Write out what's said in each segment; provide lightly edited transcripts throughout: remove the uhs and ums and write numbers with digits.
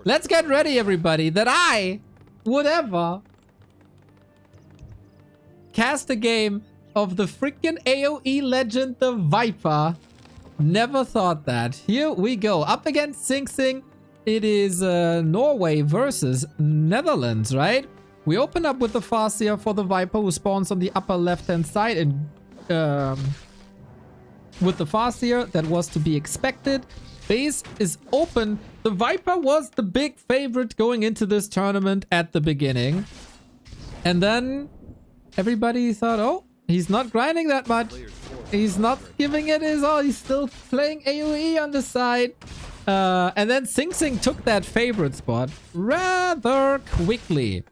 Let's get ready, everybody, that I would ever cast a game of the freaking AoE legend, the Viper. Never thought that. Here we go. Up against SingSing. It is Norway versus Netherlands, right? We open up with the Farseer for the Viper, who spawns on the upper left-hand side. And with the Farseer, that was to be expected. Base is open. The Viper was the big favorite going into this tournament at the beginning. And then everybody thought, oh, he's not grinding that much. He's not giving it his all. He's still playing AoE on the side. And then SingSing took that favorite spot rather quickly.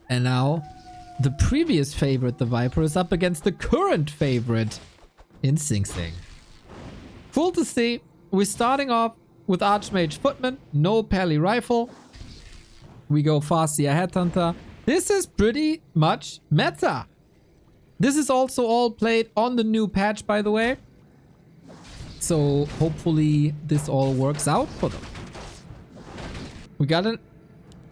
And now the previous favorite, the Viper, is up against the current favorite in SingSing. Cool to see. We're starting off with Archmage Footman, no Pally Rifle. We go Farseer Headhunter. This is pretty much meta. This is also all played on the new patch, by the way. So hopefully this all works out for them. We got an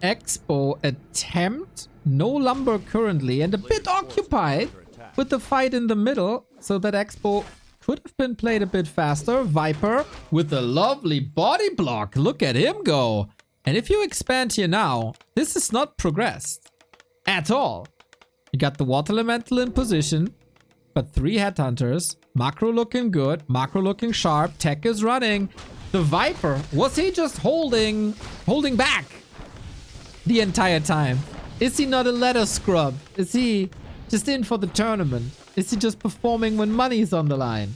Expo attempt. No lumber currently, and a bit occupied with the fight in the middle. So that Expo could have been played a bit faster. Viper with a lovely body block. Look at him go. And if you expand here now, this is not progressed at all. You got the Water Elemental in position, but 3 Headhunters. Macro looking good. Macro looking sharp. Tech is running. The Viper, was he just holding back the entire time? Is he not a ladder scrub? Is he just in for the tournament? Is he just performing when money's on the line?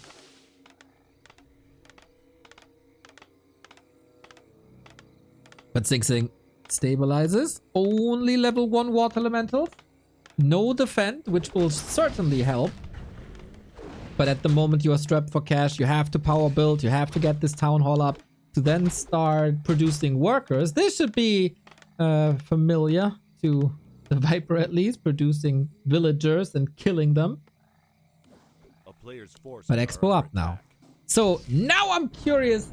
But SingSing stabilizes. Only level 1 Water Elemental. No defend, which will certainly help. But at the moment you are strapped for cash. You have to power build. You have to get this town hall up to then start producing workers. This should be familiar to the Viper, at least, producing villagers and killing them. But Expo up now. So now I'm curious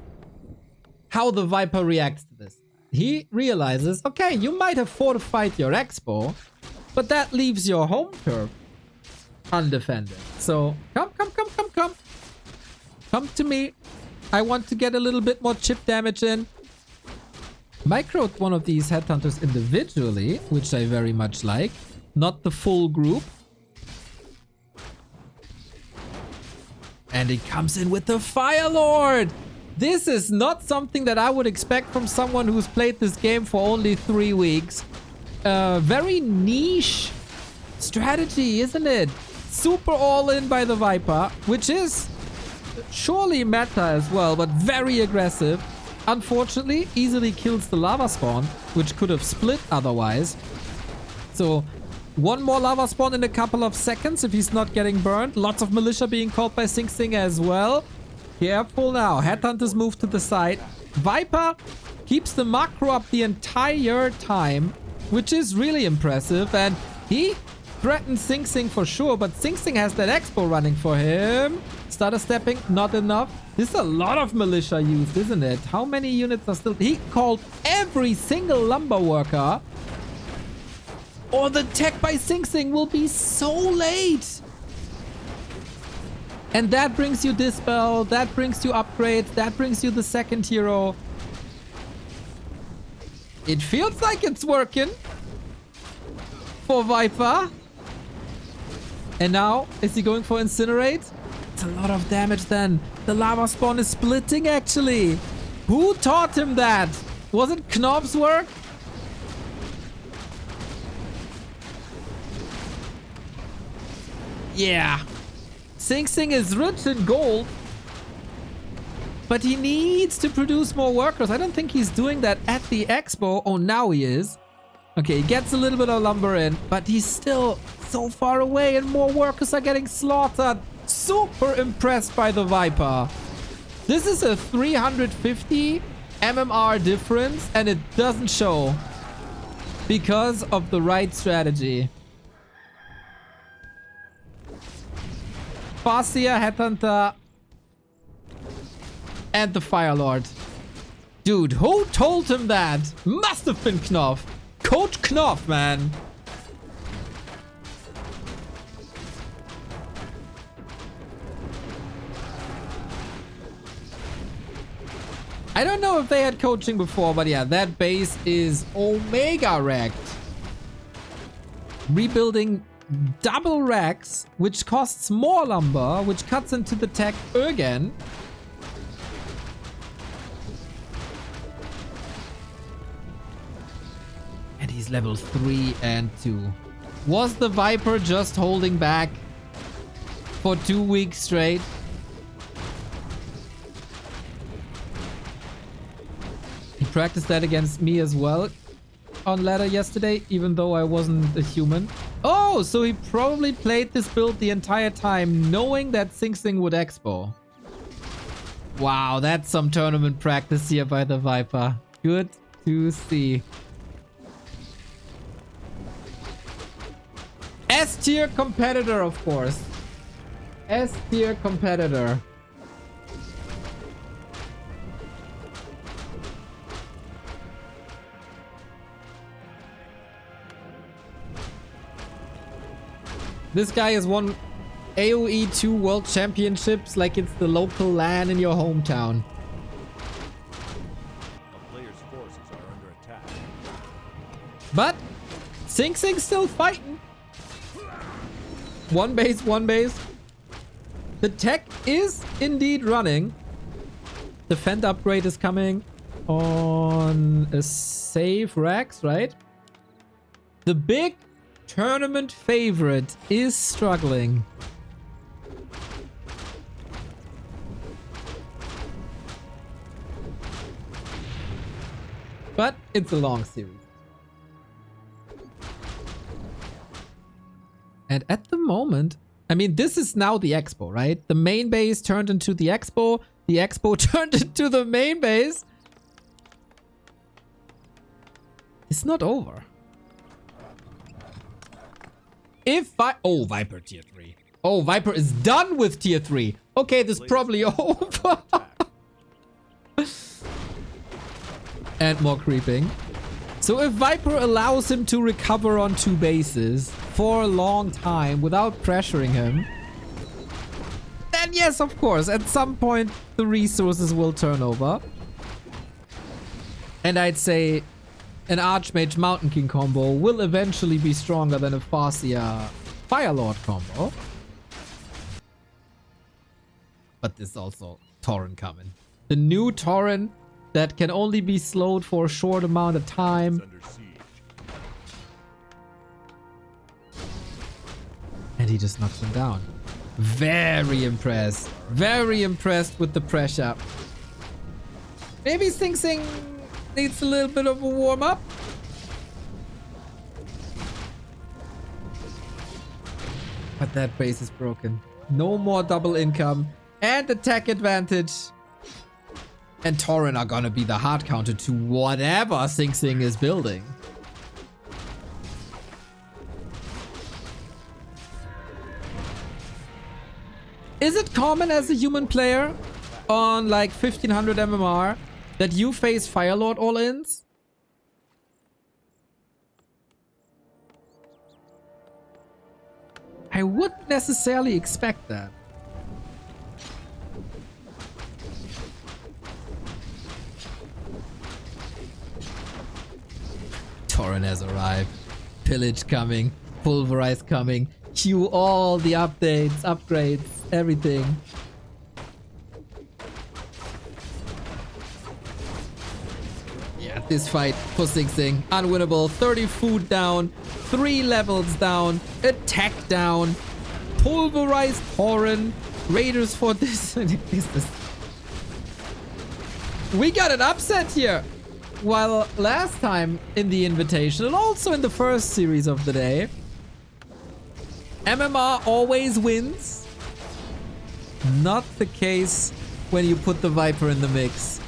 how the Viper reacts to this. He realizes, okay, you might have fortified your Expo, but that leaves your home turf undefended. So come. Come to me. I want to get a little bit more chip damage in. Microed one of these Headhunters individually, which I very much like. Not the full group. And it comes in with the Fire Lord. This is not something that I would expect from someone who's played this game for only 3 weeks. Very niche strategy, isn't it? Super all in by the Viper, which is surely meta as well, but very aggressive. Unfortunately, easily kills the lava spawn, which could have split otherwise. So, one more lava spawn in a couple of seconds if he's not getting burned. Lots of militia being called by SingSing as well. Careful now. Headhunters move to the side. Viper keeps the macro up the entire time, which is really impressive. And he threatens SingSing for sure, but SingSing has that Expo running for him. Starter stepping, not enough. This is a lot of militia used, isn't it? How many units are still... He called every single lumber worker. Or the tech by SingSing will be so late. And that brings you Dispel, that brings you upgrades, that brings you the second hero. It feels like it's working for Viper. And now, is he going for Incinerate? It's a lot of damage then. The lava spawn is splitting actually. Who taught him that? Was it Knob's work? Yeah. SingSing is rich in gold. But he needs to produce more workers. I don't think he's doing that at the Expo. Oh, now he is. Okay, he gets a little bit of lumber in, but he's still so far away and more workers are getting slaughtered. Super impressed by the Viper. This is a 350 MMR difference and it doesn't show because of the right strategy. Farseer, Headhunter, and the Fire Lord. Dude, who told him that? Must have been Knopf. Coach Knopf, man. I don't know if they had coaching before, but yeah, that base is omega wrecked. Rebuilding double racks, which costs more lumber, which cuts into the tech again. And he's level 3 and 2. Was the Viper just holding back for 2 weeks straight? He practiced that against me as well on ladder yesterday, even though I wasn't a human. Oh, so he probably played this build the entire time, knowing that SingSing would expo. Wow, that's some tournament practice here by the Viper. Good to see. S-tier competitor, of course. S-tier competitor. This guy has won AoE 2 World Championships like it's the local LAN in your hometown. A player's forces are under attack. But SingSing's still fighting. One base, one base. The tech is indeed running. The Fend upgrade is coming on a save Rax, right? The big tournament favorite is struggling. But it's a long series. And at the moment, I mean, this is now the expo, right? The main base turned into the expo turned into the main base. It's not over. Oh, Viper tier 3. Oh, Viper is done with tier 3. Okay, this is probably over. And more creeping. So if Viper allows him to recover on 2 bases for a long time without pressuring him, then yes, of course, at some point the resources will turn over. And I'd say an Archmage Mountain King combo will eventually be stronger than a Farseer Firelord combo. But there's also Tauren coming. The new Tauren that can only be slowed for a short amount of time. And he just knocks him down. Very impressed. Very impressed with the pressure. Maybe SingSing needs a little bit of a warm-up. But that base is broken. No more double income. And attack advantage. And Tauren are gonna be the hard counter to whatever SingSing is building. Is it common as a human player on like 1500 MMR that you face Firelord all-ins? I wouldn't necessarily expect that. Tauren has arrived. Pillage coming. Pulverize coming. Cue all the updates, upgrades, everything. Yeah, this fight for SingSing. Unwinnable. 30 food down. 3 levels down. Attack down. Pulverized Tauren. Raiders for this. We got an upset here. While last time in the Invitational, and also in the first series of the day, MMR always wins. Not the case when you put the Viper in the mix.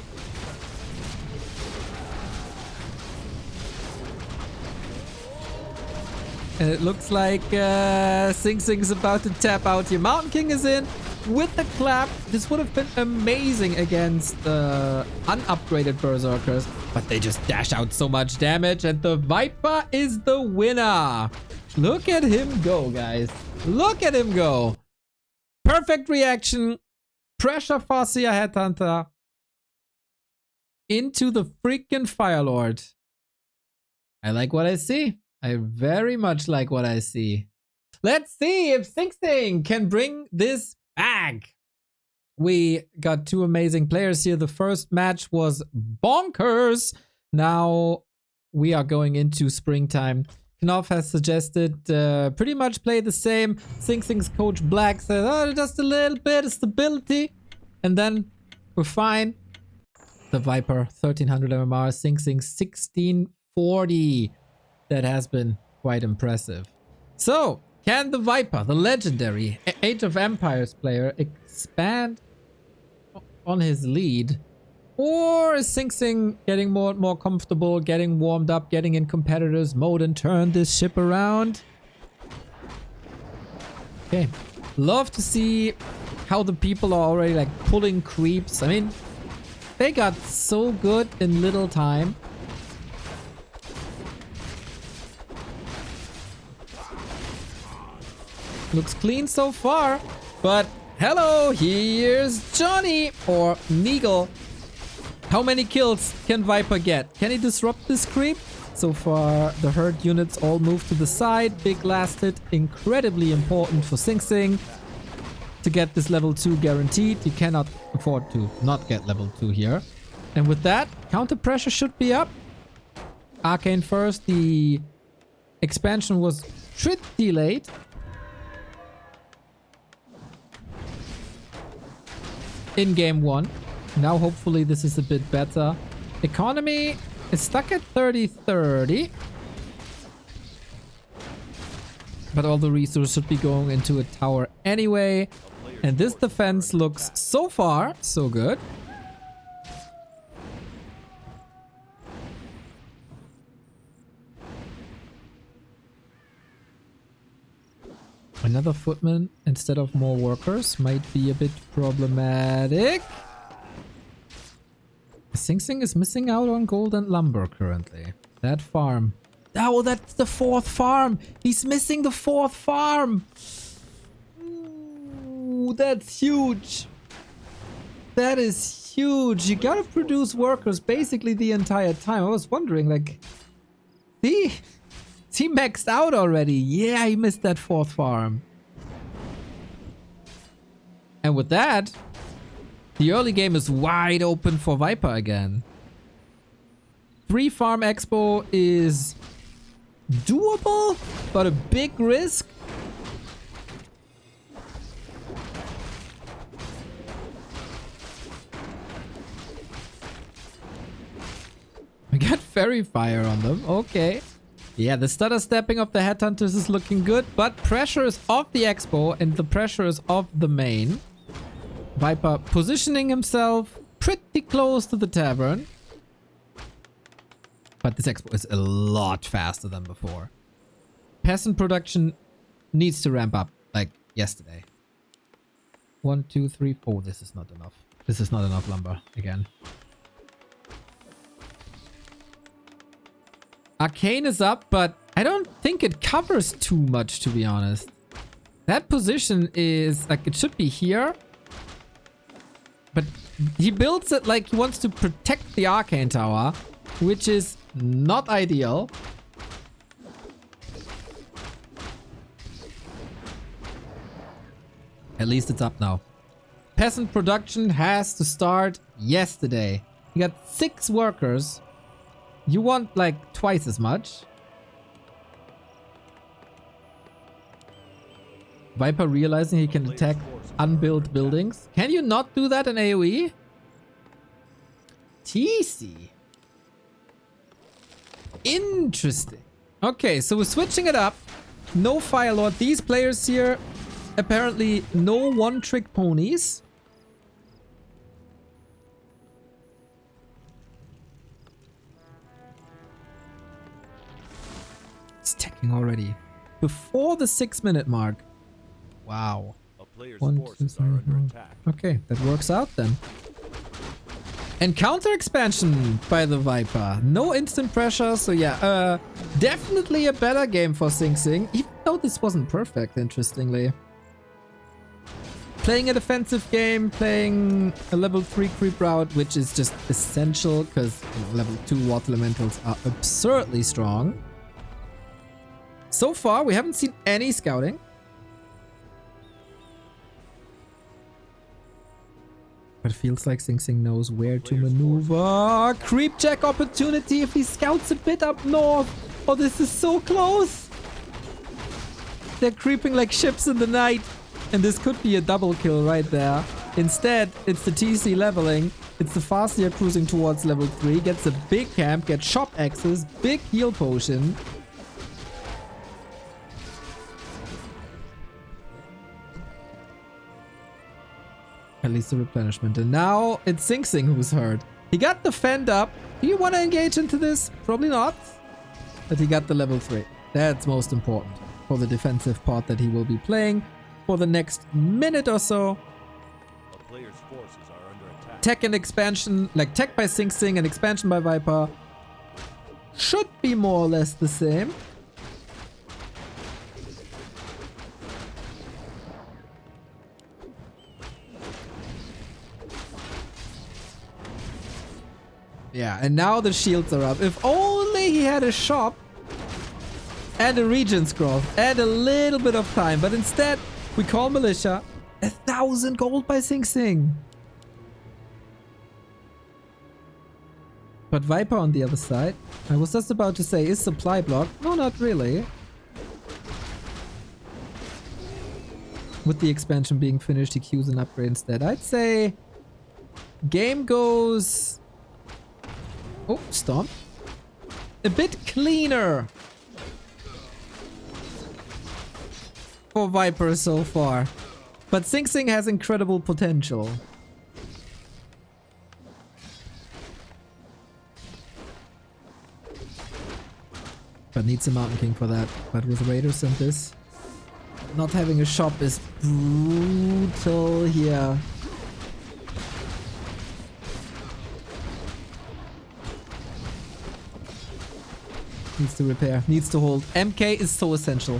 And it looks like SingSing is about to tap out here. Mountain King is in. with the clap. This would have been amazing against unupgraded Berserkers, but they just dash out so much damage, and the Viper is the winner. Look at him go, guys. Look at him go. Perfect reaction. Pressure Farseer Headhunter into the freaking Firelord. I like what I see. I very much like what I see. Let's see if SingSing can bring this back. We got two amazing players here. The first match was bonkers. Now we are going into springtime. Knopf has suggested pretty much play the same. SingSing's coach Black said, oh, just a little bit of stability. And then we're fine. The Viper, 1300 MMR. SingSing, 1640. That has been quite impressive. So, can the Viper, the legendary Age of Empires player, expand on his lead? Or is SingSing getting more and more comfortable, getting warmed up, getting in competitors mode and turn this ship around? Okay. Love to see how the people are already like pulling creeps. I mean, they got so good in little time. Looks clean so far, but hello, here's Johnny or Neagle. How many kills can Viper get? Can he disrupt this creep? So far, the herd units all move to the side. Big last hit, incredibly important for SingSing to get this level 2 guaranteed. You cannot afford to not get level 2 here. And with that, counter pressure should be up. Arcane first, the expansion was pretty late. In game 1. Now hopefully this is a bit better. Economy is stuck at 30-30. But all the resources should be going into a tower anyway. And this defense looks so far so good. Another footman instead of more workers might be a bit problematic. SingSing is missing out on gold and lumber currently. That farm. Oh, that's the 4th farm. He's missing the 4th farm. Ooh, that's huge. That is huge. You gotta produce workers basically the entire time. I was wondering, like, is he maxed out already? Yeah, he missed that 4th farm. And with that, the early game is wide open for Viper again. 3 farm expo is doable, but a big risk. We got Fairy Fire on them. Okay. Yeah, the stutter stepping of the Headhunters is looking good, but pressure is off the expo and the pressure is off the main. Viper positioning himself pretty close to the tavern. But this expo is a lot faster than before. Peasant production needs to ramp up like yesterday. 1, 2, 3, 4. This is not enough. This is not enough lumber again. Arcane is up, but I don't think it covers too much, to be honest. That position is like, it should be here. But he builds it like he wants to protect the Arcane Tower, which is not ideal. At least it's up now. Peasant production has to start yesterday. You got 6 workers. You want like twice as much. Viper realizing he can attack unbuilt buildings. Can you not do that in AoE? TC. Interesting. Okay, so we're switching it up. No Firelord. These players here, apparently no one-trick ponies. It's teching already. Before the 6-minute mark. Wow. player's 1, 2, forces 3, are under 4. attack. Okay, that works out then. And counter expansion by the Viper. No instant pressure, so yeah, definitely a better game for SingSing, even though this wasn't perfect, interestingly. Playing a defensive game, playing a level 3 creep route, which is just essential because level 2 water elementals are absurdly strong. So far, we haven't seen any scouting. But it feels like SingSing knows where to maneuver. Creep check opportunity if he scouts a bit up north. Oh, this is so close. They're creeping like ships in the night. And this could be a double kill right there. Instead, it's the TC leveling. It's the Farseer cruising towards level 3. Gets a big camp, gets shop access, big heal potion. At least a replenishment. And now it's SingSing who's hurt. He got the fend up. Do you want to engage into this? Probably not. But he got the level 3. That's most important for the defensive part that he will be playing for the next minute or so. A player's forces are under attack. Tech and expansion, like tech by SingSing and expansion by Viper, should be more or less the same. Yeah, and now the shields are up. If only he had a shop and a regen scroll and a little bit of time. But instead, we call militia. 1,000 gold by SingSing. But Viper on the other side, I was just about to say, is supply block. No, not really. With the expansion being finished, he queues an upgrade instead. I'd say game goes... Oh, Stomp. A bit cleaner for Viper so far. But SingSing has incredible potential. But needs a Mountain King for that. But with Raiders and this, not having a shop is brutal here. Needs to repair, needs to hold. MK is so essential.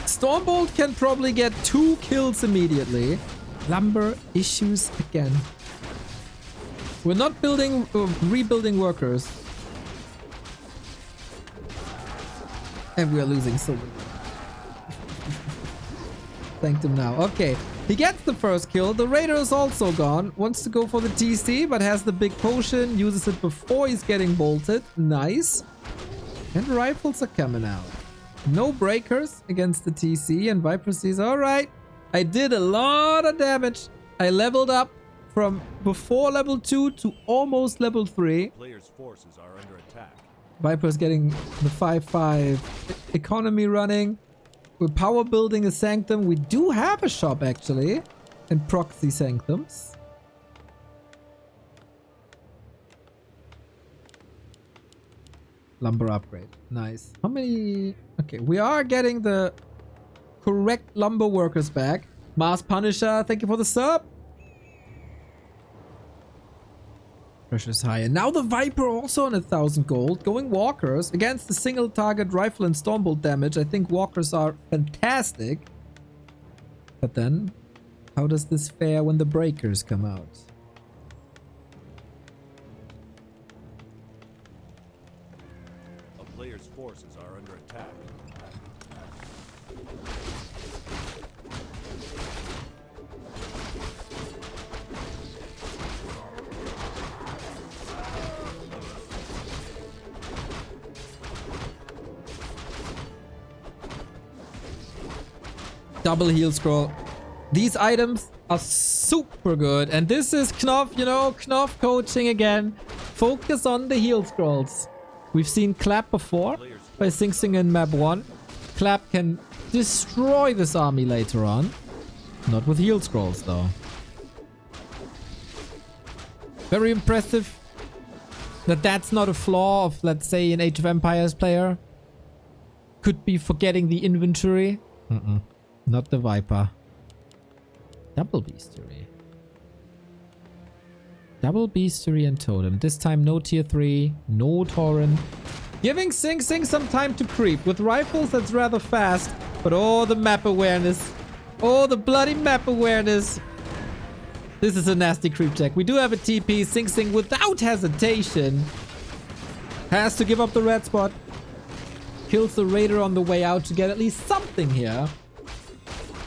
Stormbolt can probably get 2 kills immediately. Lumber issues again. We're not building, rebuilding workers. And we are losing so many. Thanked him now. Okay, he gets the first kill. The Raider is also gone. Wants to go for the TC, but has the big potion. Uses it before he's getting bolted. Nice. And rifles are coming out. No breakers against the TC. And Viper sees, alright, I did a lot of damage. I leveled up from before level 2 to almost level 3. Player's forces are under attack. Viper's getting the 5-5 economy running. We're power building a sanctum. We do have a shop actually. And proxy sanctums. Lumber upgrade. Nice. How many? Okay, we are getting the correct lumber workers back. Mars Punisher, thank you for the sub. Pressure's high. And now the Viper also on 1,000 gold. Going walkers against the single target rifle and stormbolt damage. I think walkers are fantastic. But then, how does this fare when the breakers come out? A player's forces are under attack. Double heal scroll. These items are super good. And this is Knopf, you know, Knopf coaching again. Focus on the heal scrolls. We've seen Clap before by SingSing in map 1. Clap can destroy this army later on. Not with heal scrolls though. Very impressive That's not a flaw of, let's say, an Age of Empires player. Could be forgetting the inventory. Not the Viper. Double Beastery. Double Beastery and Totem. This time no tier 3, no Torrent. Giving SingSing some time to creep. With rifles that's rather fast. But oh, the map awareness. Oh, the bloody map awareness. This is a nasty creep check. We do have a TP. SingSing without hesitation has to give up the red spot. Kills the Raider on the way out to get at least something here.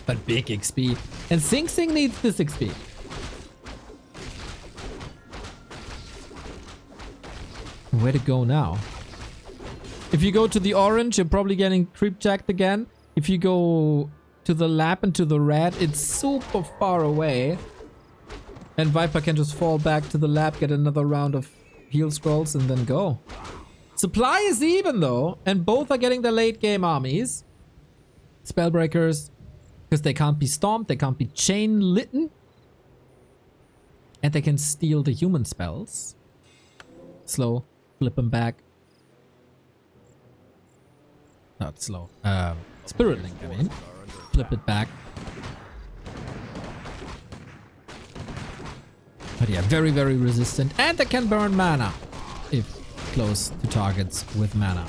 But big XP. And SingSing needs this XP. Where to go now? If you go to the orange, you're probably getting creep checked again. If you go to the lab and to the red, it's super far away. And Viper can just fall back to the lab, get another round of heal scrolls, and then go. Supply is even though, and both are getting their late game armies. Spellbreakers, because they can't be stomped, they can't be chain litten. And they can steal the human spells. Slow, flip them back. Not slow. Spirit Link, I mean. Flip it back. But yeah, very, very resistant. And they can burn mana if close to targets with mana.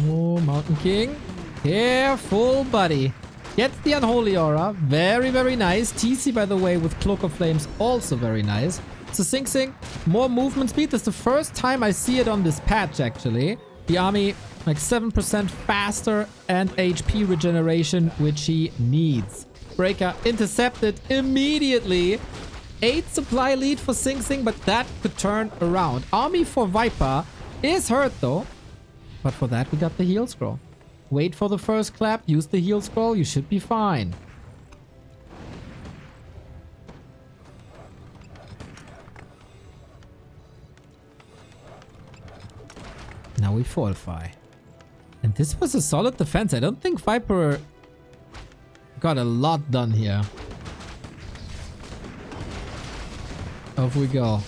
Oh, Mountain King. Careful, buddy. Gets the Unholy Aura. Very, very nice. TC, by the way, with Cloak of Flames, also very nice. So SingSing, more movement speed. This is the first time I see it on this patch, actually. The army, like 7% faster and HP regeneration, which he needs. Breaker intercepted immediately. 8 supply lead for SingSing, but that could turn around. Army for Viper is hurt, though. But for that, we got the heal scroll. Wait for the first clap, use the heal scroll, you should be fine. Now we fortify. And this was a solid defense. I don't think Viper got a lot done here. Off we go.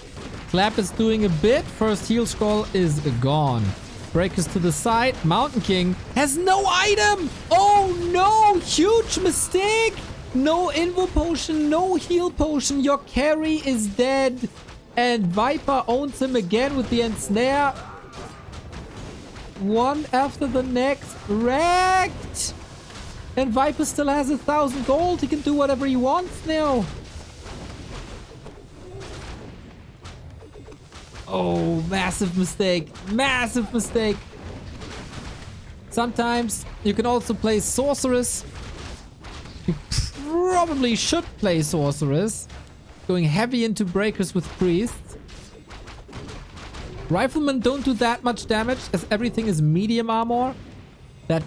Clap is doing a bit. First heal scroll is gone. Breakers to the side. Mountain King has no item. Oh no! Huge mistake. No invo potion, no heal potion. Your carry is dead. And Viper owns him again with the ensnare. One after the next. Wrecked. And Viper still has 1,000 gold. He can do whatever he wants now. Oh, massive mistake. Massive mistake. Sometimes you can also play Sorceress. You probably should play Sorceress. Going heavy into breakers with Priests. Riflemen don't do that much damage as everything is medium armor. That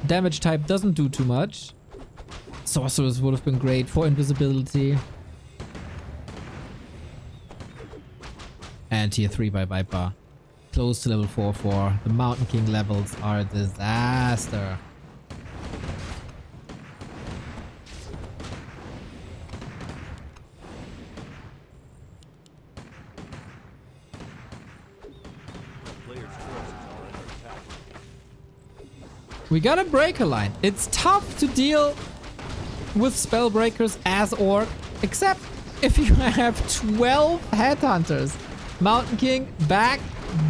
damage type doesn't do too much. Sorceress would have been great for invisibility. And tier 3 by Viper. Close to level 4-4. The Mountain King levels are a disaster. We got a breaker line. It's tough to deal with spellbreakers as orc, except if you have 12 headhunters. Mountain King back,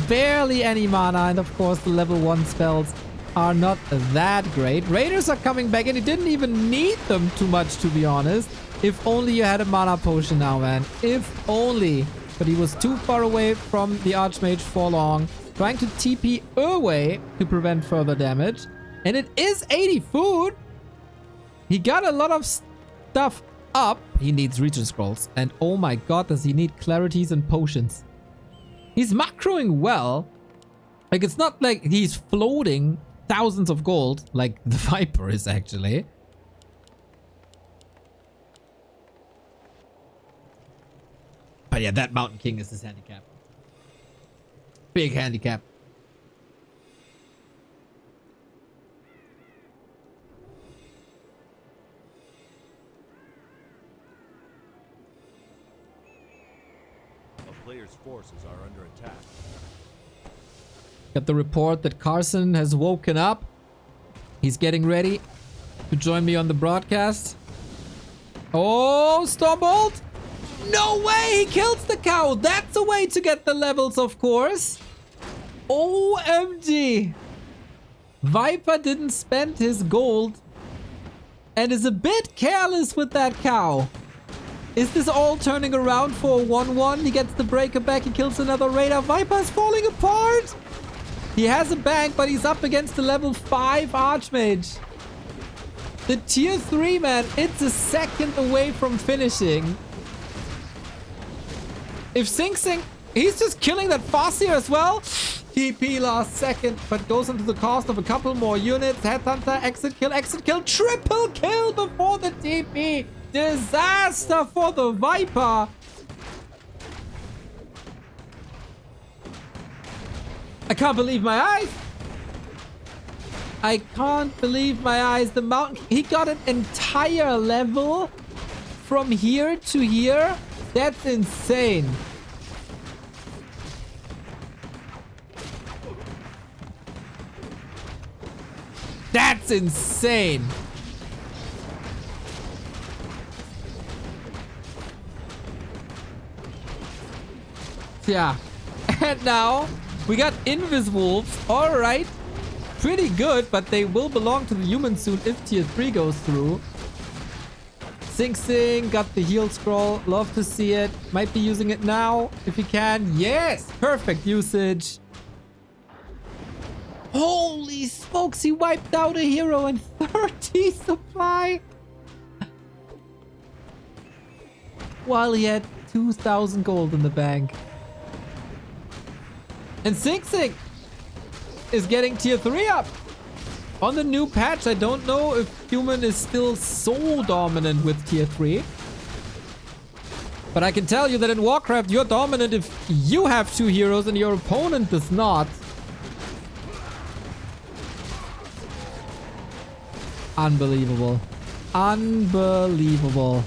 barely any mana, and of course the level 1 spells are not that great. Raiders are coming back and he didn't even need them too much, to be honest. If only you had a mana potion now, man. If only. But he was too far away from the Archmage for long. Trying to TP away to prevent further damage. And it is 80 food. He got a lot of stuff up. He needs Regent Scrolls. And oh my god, does he need Clarities and Potions. He's macroing well. Like, it's not like he's floating thousands of gold like the Viper is actually. But yeah, that Mountain King is his handicap. Big handicap. player's forces are under attack. Got the report that Carson has woken up. He's getting ready to join me on the broadcast. Oh, Stormbolt! No way! He kills the cow! That's a way to get the levels, of course. OMG! Viper didn't spend his gold and is a bit careless with that cow. Is this all turning around for a 1-1? He gets the breaker back, he kills another raider. Viper's falling apart! He has a bank, but he's up against the level 5 Archmage. The tier 3, man, it's a second away from finishing. If SingSing, he's just killing that Farseer as well. TP last second, but goes into the cost of a couple more units. Headhunter, exit kill, triple kill before the TP. Disaster for the Viper. I can't believe my eyes. I can't believe my eyes. The mountain, he got an entire level from here to here. That's insane. That's insane. Yeah. And now we got Invis Wolves. All right. Pretty good, but they will belong to the human soon if tier 3 goes through. SingSing got the heal scroll. Love to see it. Might be using it now if he can. Yes! Perfect usage. Holy smokes, he wiped out a hero and 30 supply. While he had 2,000 gold in the bank. And SingSing is getting tier 3 up. On the new patch, I don't know if human is still so dominant with tier 3. But I can tell you that in Warcraft, you're dominant if you have 2 heroes and your opponent does not. Unbelievable. Unbelievable.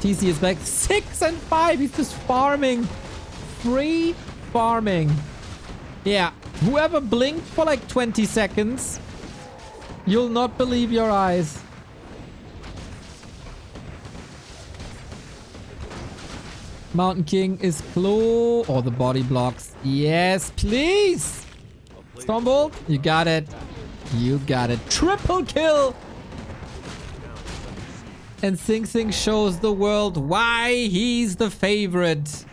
TC is back 6 and 5. He's just farming. Free farming. Yeah. Whoever blinked for like 20 seconds, you'll not believe your eyes. Mountain King is close. Oh, the body blocks. Yes, please. Stormbolt, you got it. You got it. Triple kill. And SingSing shows the world why he's the favorite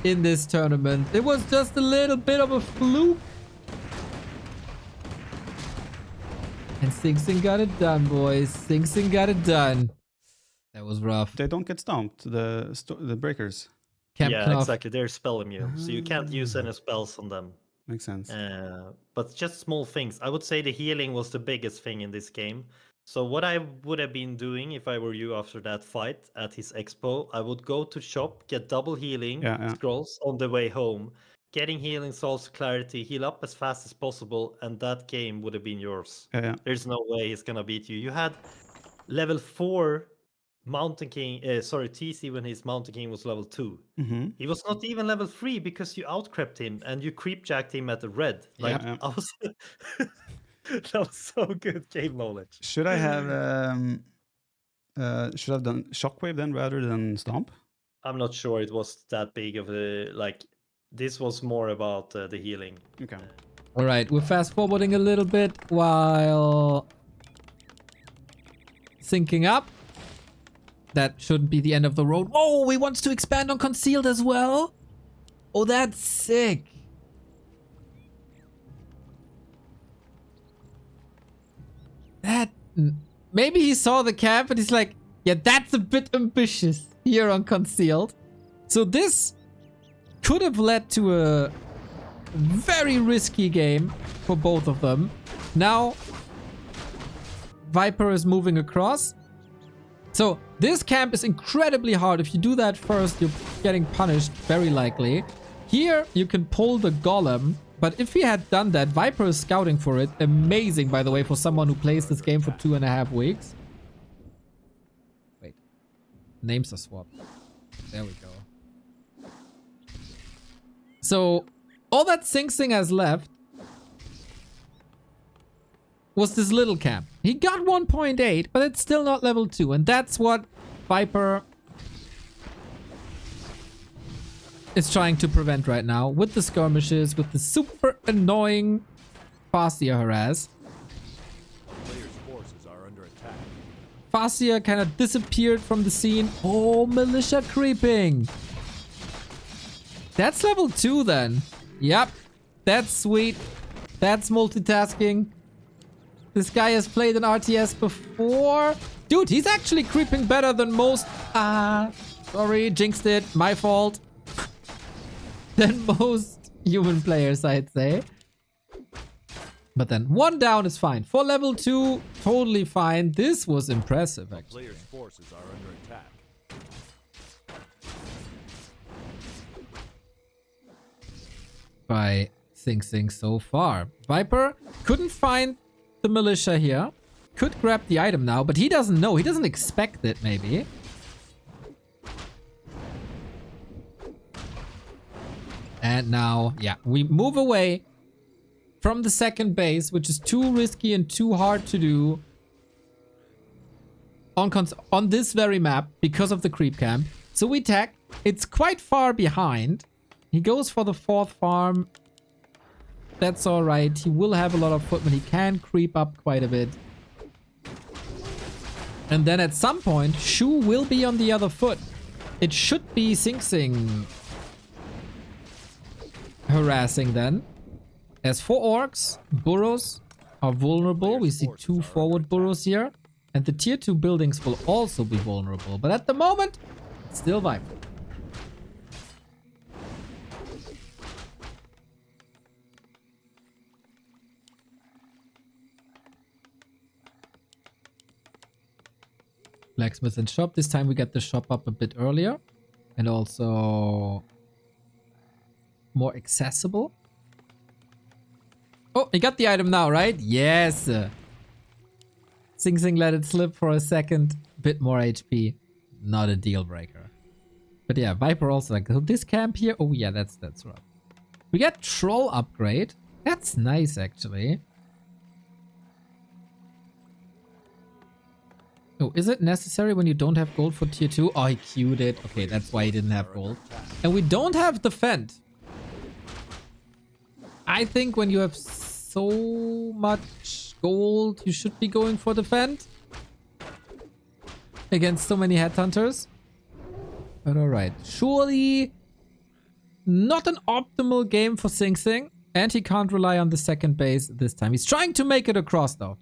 in this tournament. It was just a little bit of a fluke. And SingSing got it done, boys. SingSing got it done. That was rough. They don't get stomped, the breakers. Camp Yeah, Knopf. exactly. They're spell immune, so you can't use any spells on them. Makes sense. But just small things. I would say the healing was the biggest thing in this game. So what I would have been doing if I were you after that fight at his expo, I would go to shop, get double healing scrolls on the way home, getting healing salts, clarity, heal up as fast as possible, and that game would have been yours. There's no way he's gonna beat you. You had level 4 Mountain King, TC when his Mountain King was level 2. Mm-hmm. He was not even level 3 because you outcrept him and you creepjacked him at the red. Like, I was... That was so good game knowledge. Should I have should I have done Shockwave then rather than Stomp? I'm not sure it was that big of a, like, this was more about the healing. Okay. All right, we're fast forwarding a little bit while syncing up. That shouldn't be the end of the road. Oh, he wants to expand on Concealed as well. Oh, that's sick. That... Maybe he saw the camp and he's like, yeah, that's a bit ambitious here on Concealed. So this could have led to a very risky game for both of them. Now, Viper is moving across. So this camp is incredibly hard. If you do that first, you're getting punished, very likely. Here, you can pull the Golem. But if he had done that, Viper is scouting for it. Amazing, by the way, for someone who plays this game for 2.5 weeks. Wait. Names are swapped. There we go. So all that SingSing has left was this little camp. He got 1.8, but it's still not level 2. And that's what Viper is trying to prevent right now with the skirmishes, with the super annoying Fascia harass. A player's forces are under attack. Fascia kind of disappeared from the scene. Oh, militia creeping. That's level 2 then. Yep. That's sweet. That's multitasking. This guy has played an RTS before. Dude, he's actually creeping better than most. Sorry, jinxed it. My fault. Than most human players, I'd say. But then 1 down is fine. For level 2, totally fine. This was impressive, A actually. player's forces are under attack. By SingSing so far. Viper couldn't find the militia here. Could grab the item now, but he doesn't know. He doesn't expect it, maybe. And now, yeah, we move away from the second base, which is too risky and too hard to do on this very map because of the creep camp. So we attack. It's quite far behind. He goes for the 4th farm. That's all right. He will have a lot of footmen. He can creep up quite a bit. And then at some point, Shu will be on the other foot. It should be SingSing harassing then. As for orcs, burrows are vulnerable. We see 2 forward burrows here. And the tier 2 buildings will also be vulnerable. But at the moment, still Viper. Blacksmith and shop. This time we get the shop up a bit earlier. And also more accessible. Oh, he got the item now, right? Yes. SingSing let it slip for a second. Bit more HP. Not a deal breaker. But yeah, Viper also like, so this camp here. Oh yeah, that's right. We get troll upgrade. That's nice actually. Oh, is it necessary when you don't have gold for tier 2? Oh, he queued it. Okay, that's why he didn't have gold. And we don't have defend. I think when you have so much gold, you should be going for defend. Against so many headhunters. But alright. Surely not an optimal game for SingSing. And he can't rely on the second base this time. He's trying to make it across though.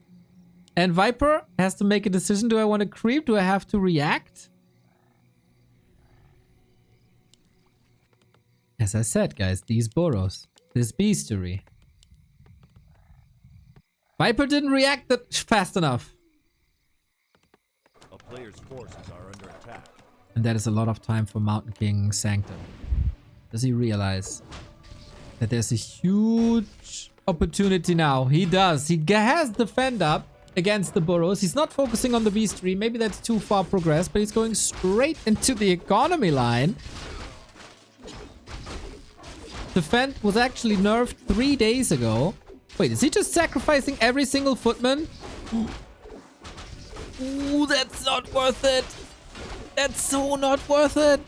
And Viper has to make a decision. Do I want to creep? Do I have to react? As I said, guys, these burrows. This beastery. Viper didn't react that fast enough. A player's forces are under attack. And that is a lot of time for Mountain King Sanctum. Does he realize that there's a huge opportunity now? He does. He has defend up against the burrows. He's not focusing on the beastery. Maybe that's too far progressed, but he's going straight into the economy line. Defend was actually nerfed 3 days ago. Wait, is he just sacrificing every single footman? Ooh, that's not worth it. That's so not worth it.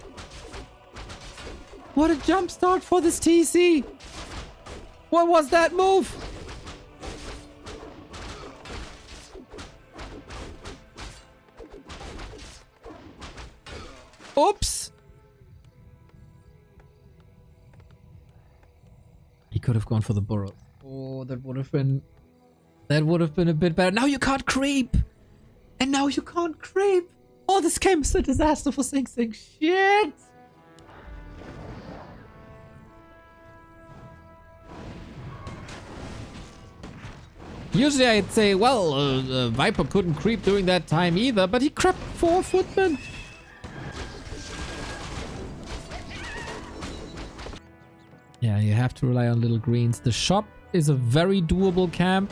What a jump start for this TC. What was that move? Oops. He could have gone for the burrow. Oh, that would have been a bit better. Now you can't creep. And now you can't creep. Oh, this game is a disaster for SingSing. Shit. Usually I'd say, well, Viper couldn't creep during that time either, but he crept 4 footmen. Yeah, you have to rely on little greens. The shop is a very doable camp.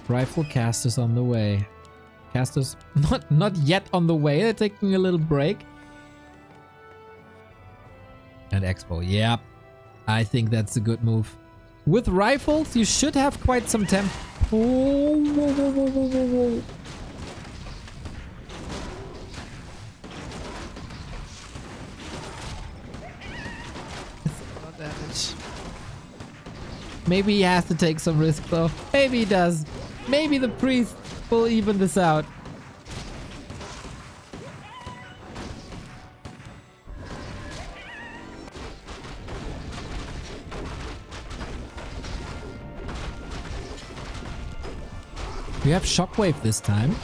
Rifle casters on the way. Casters not yet on the way. They're taking a little break. And Expo, yeah. I think that's a good move. With rifles, you should have quite some temp. Oh, whoa, whoa, whoa, whoa, whoa, whoa. That's a lot of damage. Maybe he has to take some risk though. Maybe he does. Maybe the priest will even this out. We have Shockwave this time.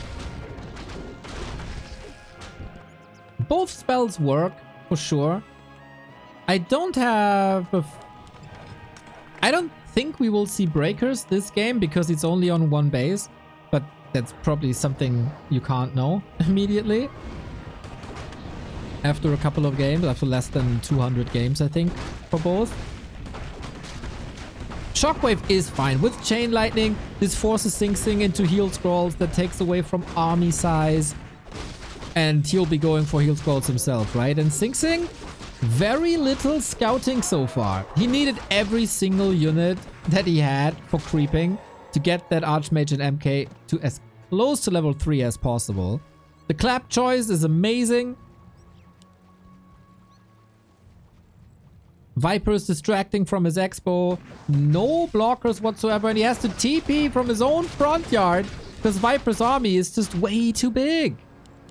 Both spells work, for sure. I don't think we will see breakers this game because it's only on one base. But that's probably something you can't know immediately. After a couple of games, after less than 200 games, I think, for both. Shockwave is fine. With Chain Lightning, this forces SingSing into heal scrolls that takes away from army size. And he'll be going for heal scrolls himself, right? And SingSing, very little scouting so far. He needed every single unit that he had for creeping to get that Archmage and MK to as close to level 3 as possible. The clap choice is amazing. Viper is distracting from his Expo. No blockers whatsoever. And he has to TP from his own front yard because Viper's army is just way too big.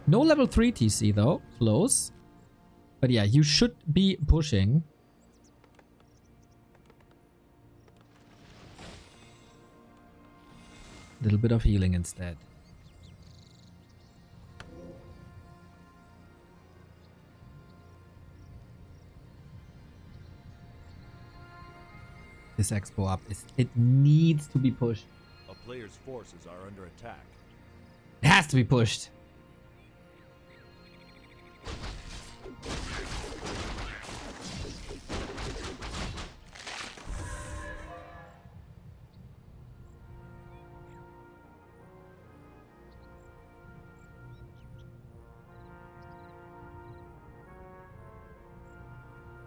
No level 3 TC though. Close. But yeah, you should be pushing. A little bit of healing instead. This Expo up. It needs to be pushed. A player's forces are under attack. It has to be pushed.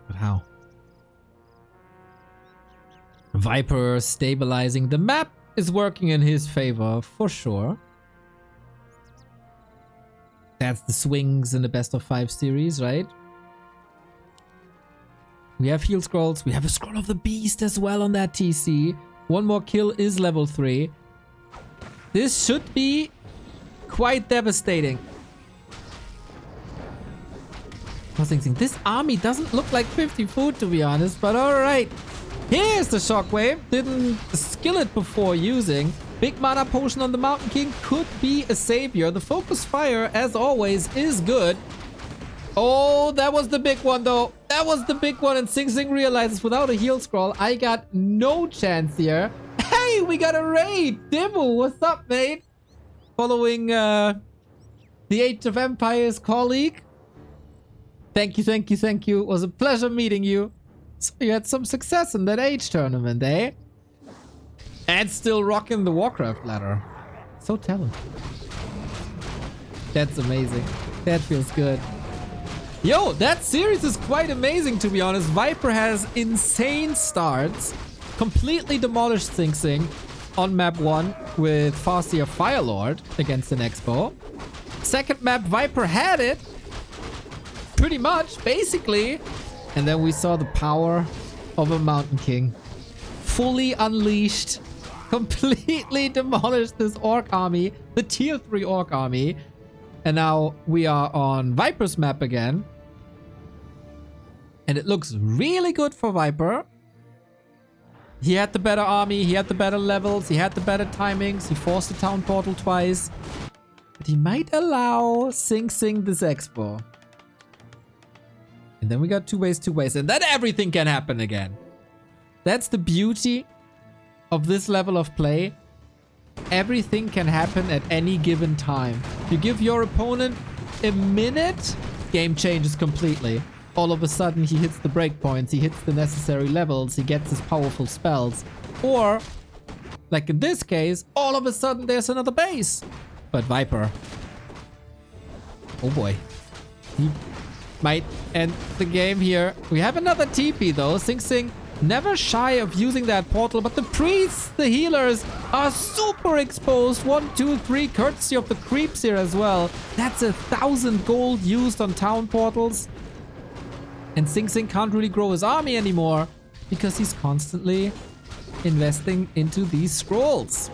But how? Viper stabilizing the map is working in his favor for sure. That's the swings in the best of 5 series, right? We have heal scrolls. We have a scroll of the beast as well on that TC. One more kill is level 3. This should be quite devastating. This army doesn't look like 50 food to be honest, but alright. Here's the Shockwave. Didn't skill it before using. Big mana potion on the Mountain King could be a savior. The focus fire, as always, is good. Oh, that was the big one though. That was the big one, and SingSing realizes without a heal scroll, I got no chance here. Hey, we got a raid! Dibble, what's up, mate? Following the Age of Empires colleague. Thank you, thank you, thank you. It was a pleasure meeting you. So you had some success in that Age tournament, eh? And still rocking the Warcraft ladder. So talented. That's amazing. That feels good. Yo, that series is quite amazing to be honest. Viper has insane starts. Completely demolished SingSing on map 1 with Farseer Firelord against an Expo. Second map, Viper had it. Pretty much, basically. And then we saw the power of a Mountain King. Fully unleashed. Completely demolished this Orc army. The tier 3 Orc army. And now we are on Viper's map again. And it looks really good for Viper. He had the better army. He had the better levels. He had the better timings. He forced the town portal twice. But he might allow SingSing this Expo. And then we got 2 ways, 2 ways. And then everything can happen again. That's the beauty of this level of play. Everything can happen at any given time. You give your opponent a minute, game changes completely. All of a sudden he hits the breakpoints, he hits the necessary levels, he gets his powerful spells. Or, like in this case, all of a sudden there's another base. But Viper, oh boy, might end the game here. We have another TP though. SingSing never shy of using that portal, but the priests, the healers, are super exposed. 1, 2, 3, courtesy of the creeps here as well. That's 1,000 gold used on town portals. And SingSing can't really grow his army anymore because he's constantly investing into these scrolls.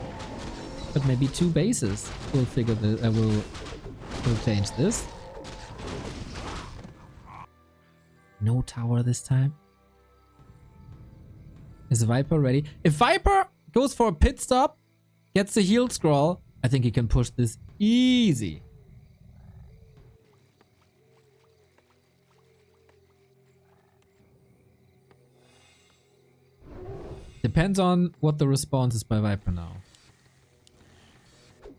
But maybe 2 bases will figure the will change this. No tower this time. Is Viper ready? If Viper goes for a pit stop, gets the heal scroll, I think he can push this easy. Depends on what the response is by Viper now.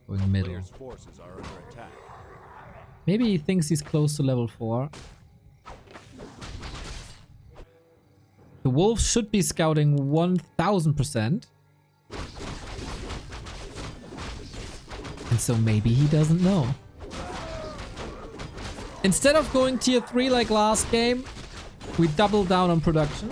Going middle. Players' forces are under attack. Maybe he thinks he's close to level 4. The wolves should be scouting 1000%. And so maybe he doesn't know. Instead of going tier 3 like last game, we double down on production.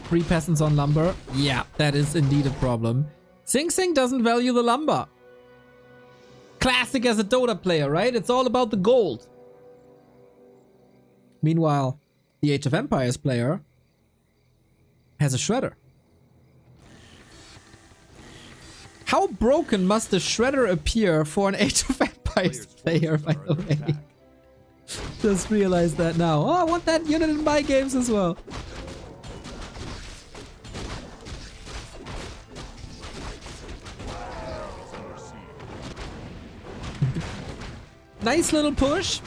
Three peasants on lumber. Yeah, that is indeed a problem. SingSing doesn't value the lumber. Classic as a Dota player, right? It's all about the gold. Meanwhile, the Age of Empires player has a shredder. How broken must a shredder appear for an Age of Empires player, by the way? Just realized that now. Oh, I want that unit in my games as well. Nice little push,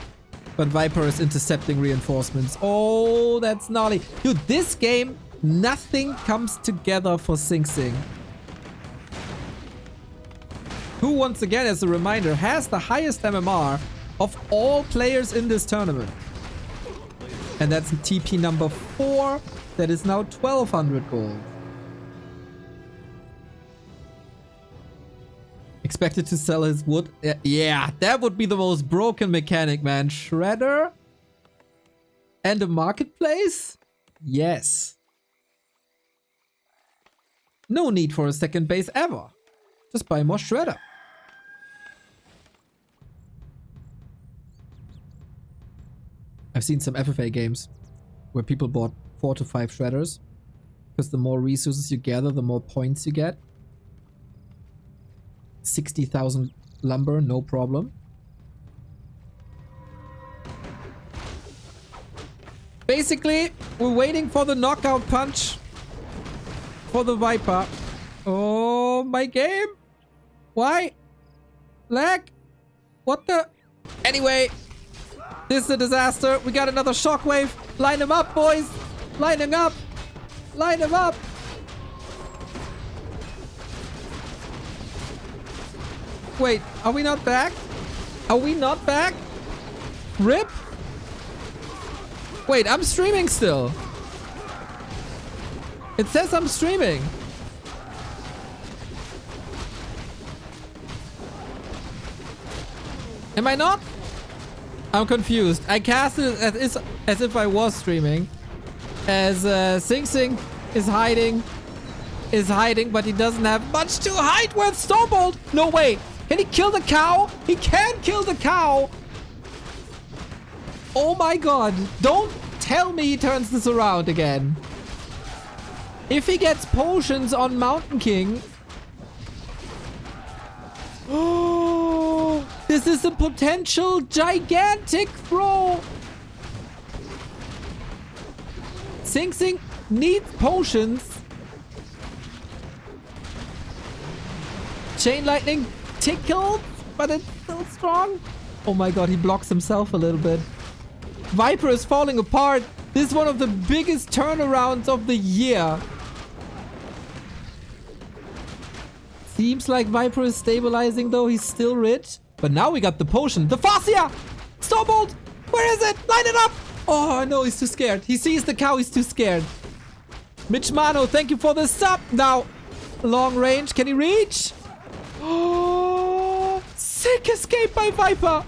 but Viper is intercepting reinforcements. Oh, that's gnarly. Dude, this game, nothing comes together for SingSing. Who, once again, as a reminder, has the highest MMR of all players in this tournament. And that's TP number 4. That is now 1200 gold. Expected to sell his wood. Yeah, that would be the most broken mechanic, man. Shredder and a marketplace? Yes. No need for a second base ever. Just buy more shredder. I've seen some FFA games where people bought 4 to 5 shredders because the more resources you gather, the more points you get. 60,000 lumber, no problem. Basically, we're waiting for the knockout punch for the Viper. Oh, my game. Why? Lag? What the? Anyway, this is a disaster. We got another shockwave. Line them up, boys. Line them up. Line them up. Wait, are we not back? Are we not back? RIP? Wait, I'm streaming still. It says I'm streaming. Am I not? I'm confused. I cast it as if I was streaming. As SingSing is hiding, but he doesn't have much to hide with. Stormbolt! No way! Can he kill the cow? He can kill the cow! Oh my god. Don't tell me he turns this around again. If he gets potions on Mountain King... Oh, this is a potential gigantic throw! SingSing needs potions. Chain Lightning tickled, but it's still strong. Oh my god, he blocks himself a little bit. Viper is falling apart. This is one of the biggest turnarounds of the year. Seems like Viper is stabilizing though. He's still rich. But now we got the potion. The Fascia! Stormbolt! Where is it? Line it up! Oh no, he's too scared. He sees the cow, he's too scared. Mitch Mano, thank you for the sub. Now, long range. Can he reach? Oh, sick escape by Viper.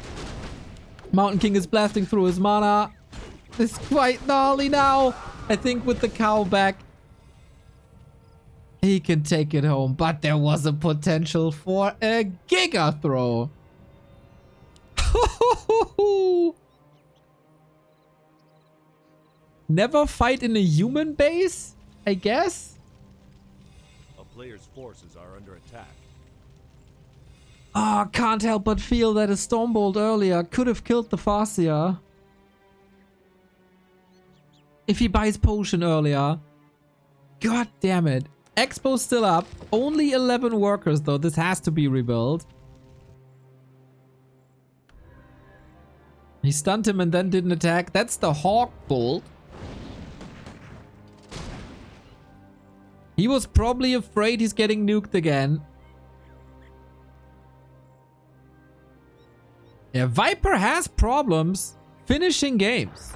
Mountain King is blasting through his mana. It's quite gnarly now. I think with the cow back, he can take it home. But there was a potential for a Giga throw. Never fight in a human base, I guess? A player's forces are under attack. Ah, can't help but feel that a Stormbolt earlier could have killed the Farseer. If he buys potion earlier. God damn it. Expo's still up. Only 11 workers though. This has to be rebuilt. He stunned him and then didn't attack. That's the Hawk Bolt. He was probably afraid he's getting nuked again. Yeah, Viper has problems finishing games.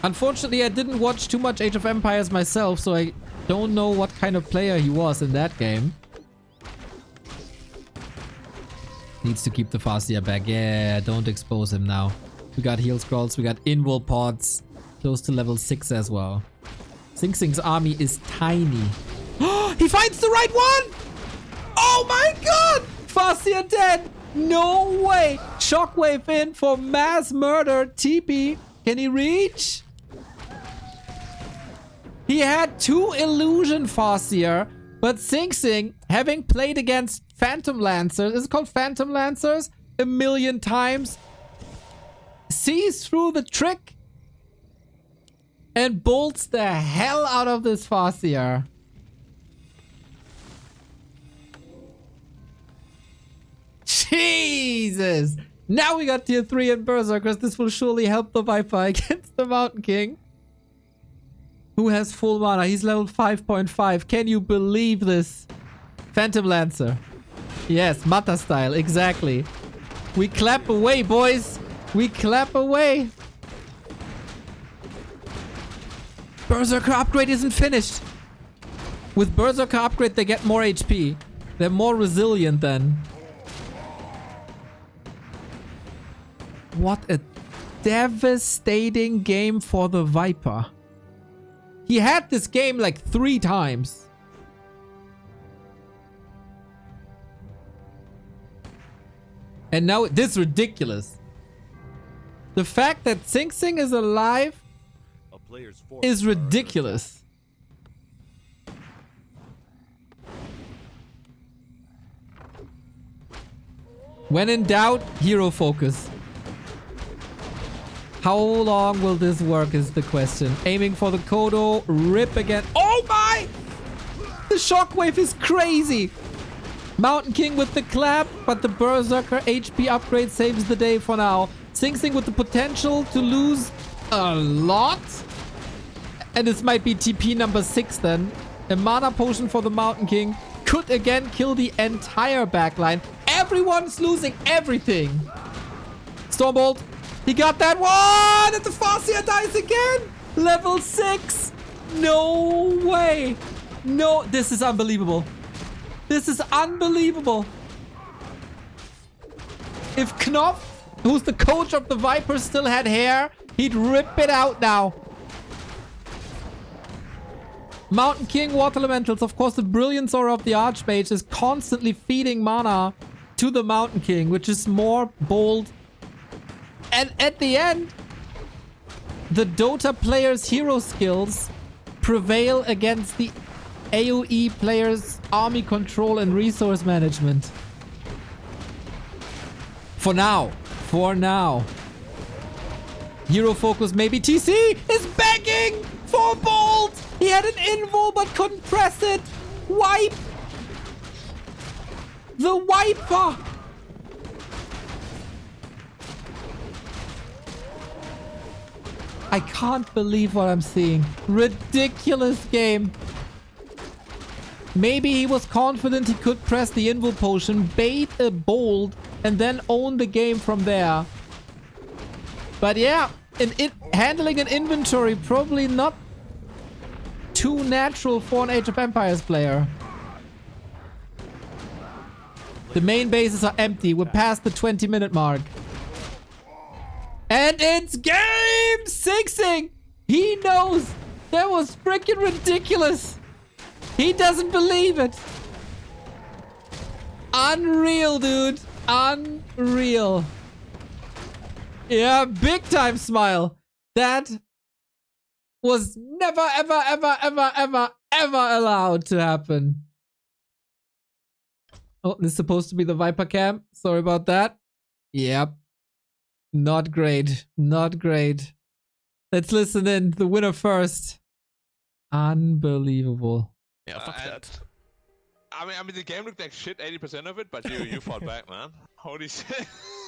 Unfortunately, I didn't watch too much Age of Empires myself, so I don't know what kind of player he was in that game. Needs to keep the Farseer back. Yeah, don't expose him now. We got heal scrolls, we got invul pods. Close to level 6 as well. SingSing's army is tiny. He finds the right one! Oh my god! Farseer dead! No way! Shockwave in for mass murder. TP. Can he reach? He had 2 illusion Farseer, but SingSing, having played against Phantom Lancers, is it called Phantom Lancers? A million times, sees through the trick and bolts the hell out of this Farseer. Jesus! Now we got tier 3 and Berserkers. This will surely help the Viper against the Mountain King, who has full mana. He's level 5.5. Can you believe this? Phantom Lancer. Yes, Mata style. Exactly. We clap away, boys. We clap away. Berserker upgrade isn't finished. With Berserker upgrade, they get more HP. They're more resilient then. What a devastating game for the Viper. He had this game like 3 times. And now this is ridiculous. The fact that SingSing is alive A player's forces is are under ridiculous. When in doubt, hero focus. How long will this work is the question. Aiming for the Kodo. Rip again. Oh my! The shockwave is crazy. Mountain King with the clap, but the Berserker HP upgrade saves the day for now. SingSing with the potential to lose a lot. And this might be TP number 6 then. A mana potion for the Mountain King could again kill the entire backline. Everyone's losing everything. Stormbolt. He got that one! And the Farseer dies again! Level 6! No way! No, this is unbelievable. This is unbelievable. If Knopf, who's the coach of the Viper, still had hair, he'd rip it out now. Mountain King, Water Elementals. Of course, the brilliance aura of the Archmage is constantly feeding mana to the Mountain King, which is more bold. And at the end, the Dota players' hero skills prevail against the AoE players' army control and resource management. For now. For now. Hero focus, maybe. TC is begging for bolt. He had an invul but couldn't press it. Wipe. The wiper. I can't believe what I'm seeing. Ridiculous game. Maybe he was confident he could press the invul potion, bait a bolt, and then own the game from there. But yeah, handling an inventory probably not too natural for an Age of Empires player. The main bases are empty. We're past the 20-minute mark. And it's game! SingSing! He knows! That was freaking ridiculous! He doesn't believe it! Unreal, dude! Unreal. Yeah, big time smile. That was never, ever, ever, ever, ever, ever allowed to happen. Oh, this is supposed to be the Viper cam. Sorry about that. Yep. Not great. Not great. Let's listen in. The winner first. Unbelievable. Yeah, fuck that. I mean, the game looked like shit 80% of it, but you fought back, man. Holy shit.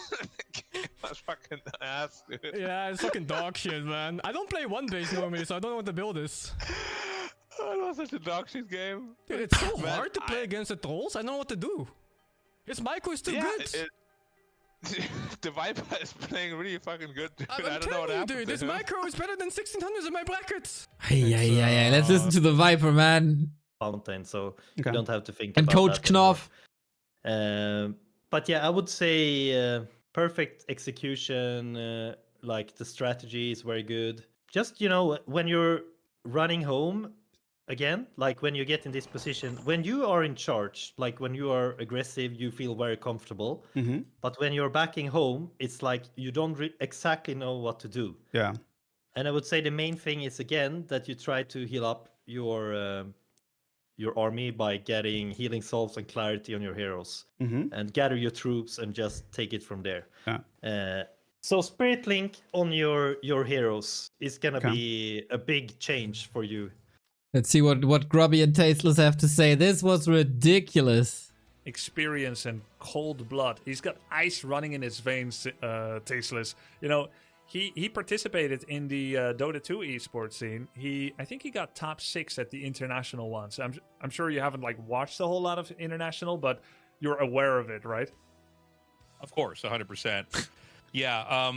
The game was fucking ass, dude. Yeah, it's fucking dog shit, man. I don't play one base normally, so I don't know what the build is. Oh, it was such a dog shit game. Dude, it's so hard to play against the trolls. I don't know what to do. His micro is too good. The Viper is playing really fucking good, dude. I'm I don't know what happened. Dude, this micro is better than 1600s in my brackets. Yeah. Let's listen to the Viper, man. Fountain, so Okay. you don't have to think And about Coach that anymore. Knopf. But yeah, I would say perfect execution. Like the strategy is very good. Just, you know, when you're running home again, like when you get in this position, when you are in charge, like when you are aggressive, you feel very comfortable. Mm-hmm. But when you're backing home, it's like you don't exactly know what to do. Yeah. And I would say the main thing is, again, that you try to heal up your army by getting healing salves and clarity on your heroes, and gather your troops and just take it from there. Yeah. So Spirit Link on your heroes is gonna be a big change for you. Let's see what Grubby and Tasteless have to say. This was ridiculous. Experience and cold blood. He's got ice running in his veins, Tasteless. You know, he participated in the Dota 2 esports scene. I think he got top 6 at the international ones. I'm sure you haven't like watched a whole lot of international, but you're aware of it, right? Of course, 100%. Yeah.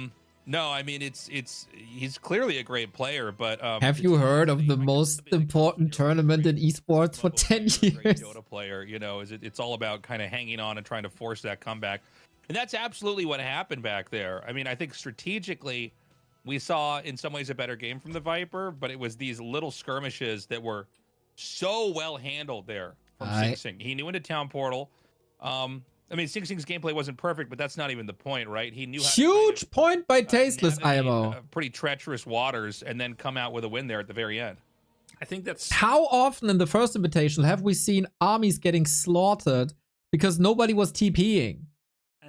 No, I mean he's clearly a great player, but have you heard of the most important tournament in esports for 10 years? Great Dota player, you know, it's all about kind of hanging on and trying to force that comeback. And that's absolutely what happened back there. I mean, I think strategically we saw in some ways a better game from the Viper, but it was these little skirmishes that were so well handled there from SingSing. He knew into Town Portal. I mean, SingSing's gameplay wasn't perfect, but that's not even the point, right? He knew how huge to point by Tasteless IMO. Pretty treacherous waters and then come out with a win there at the very end. I think that's... How often in the first Invitational have we seen armies getting slaughtered because nobody was TPing?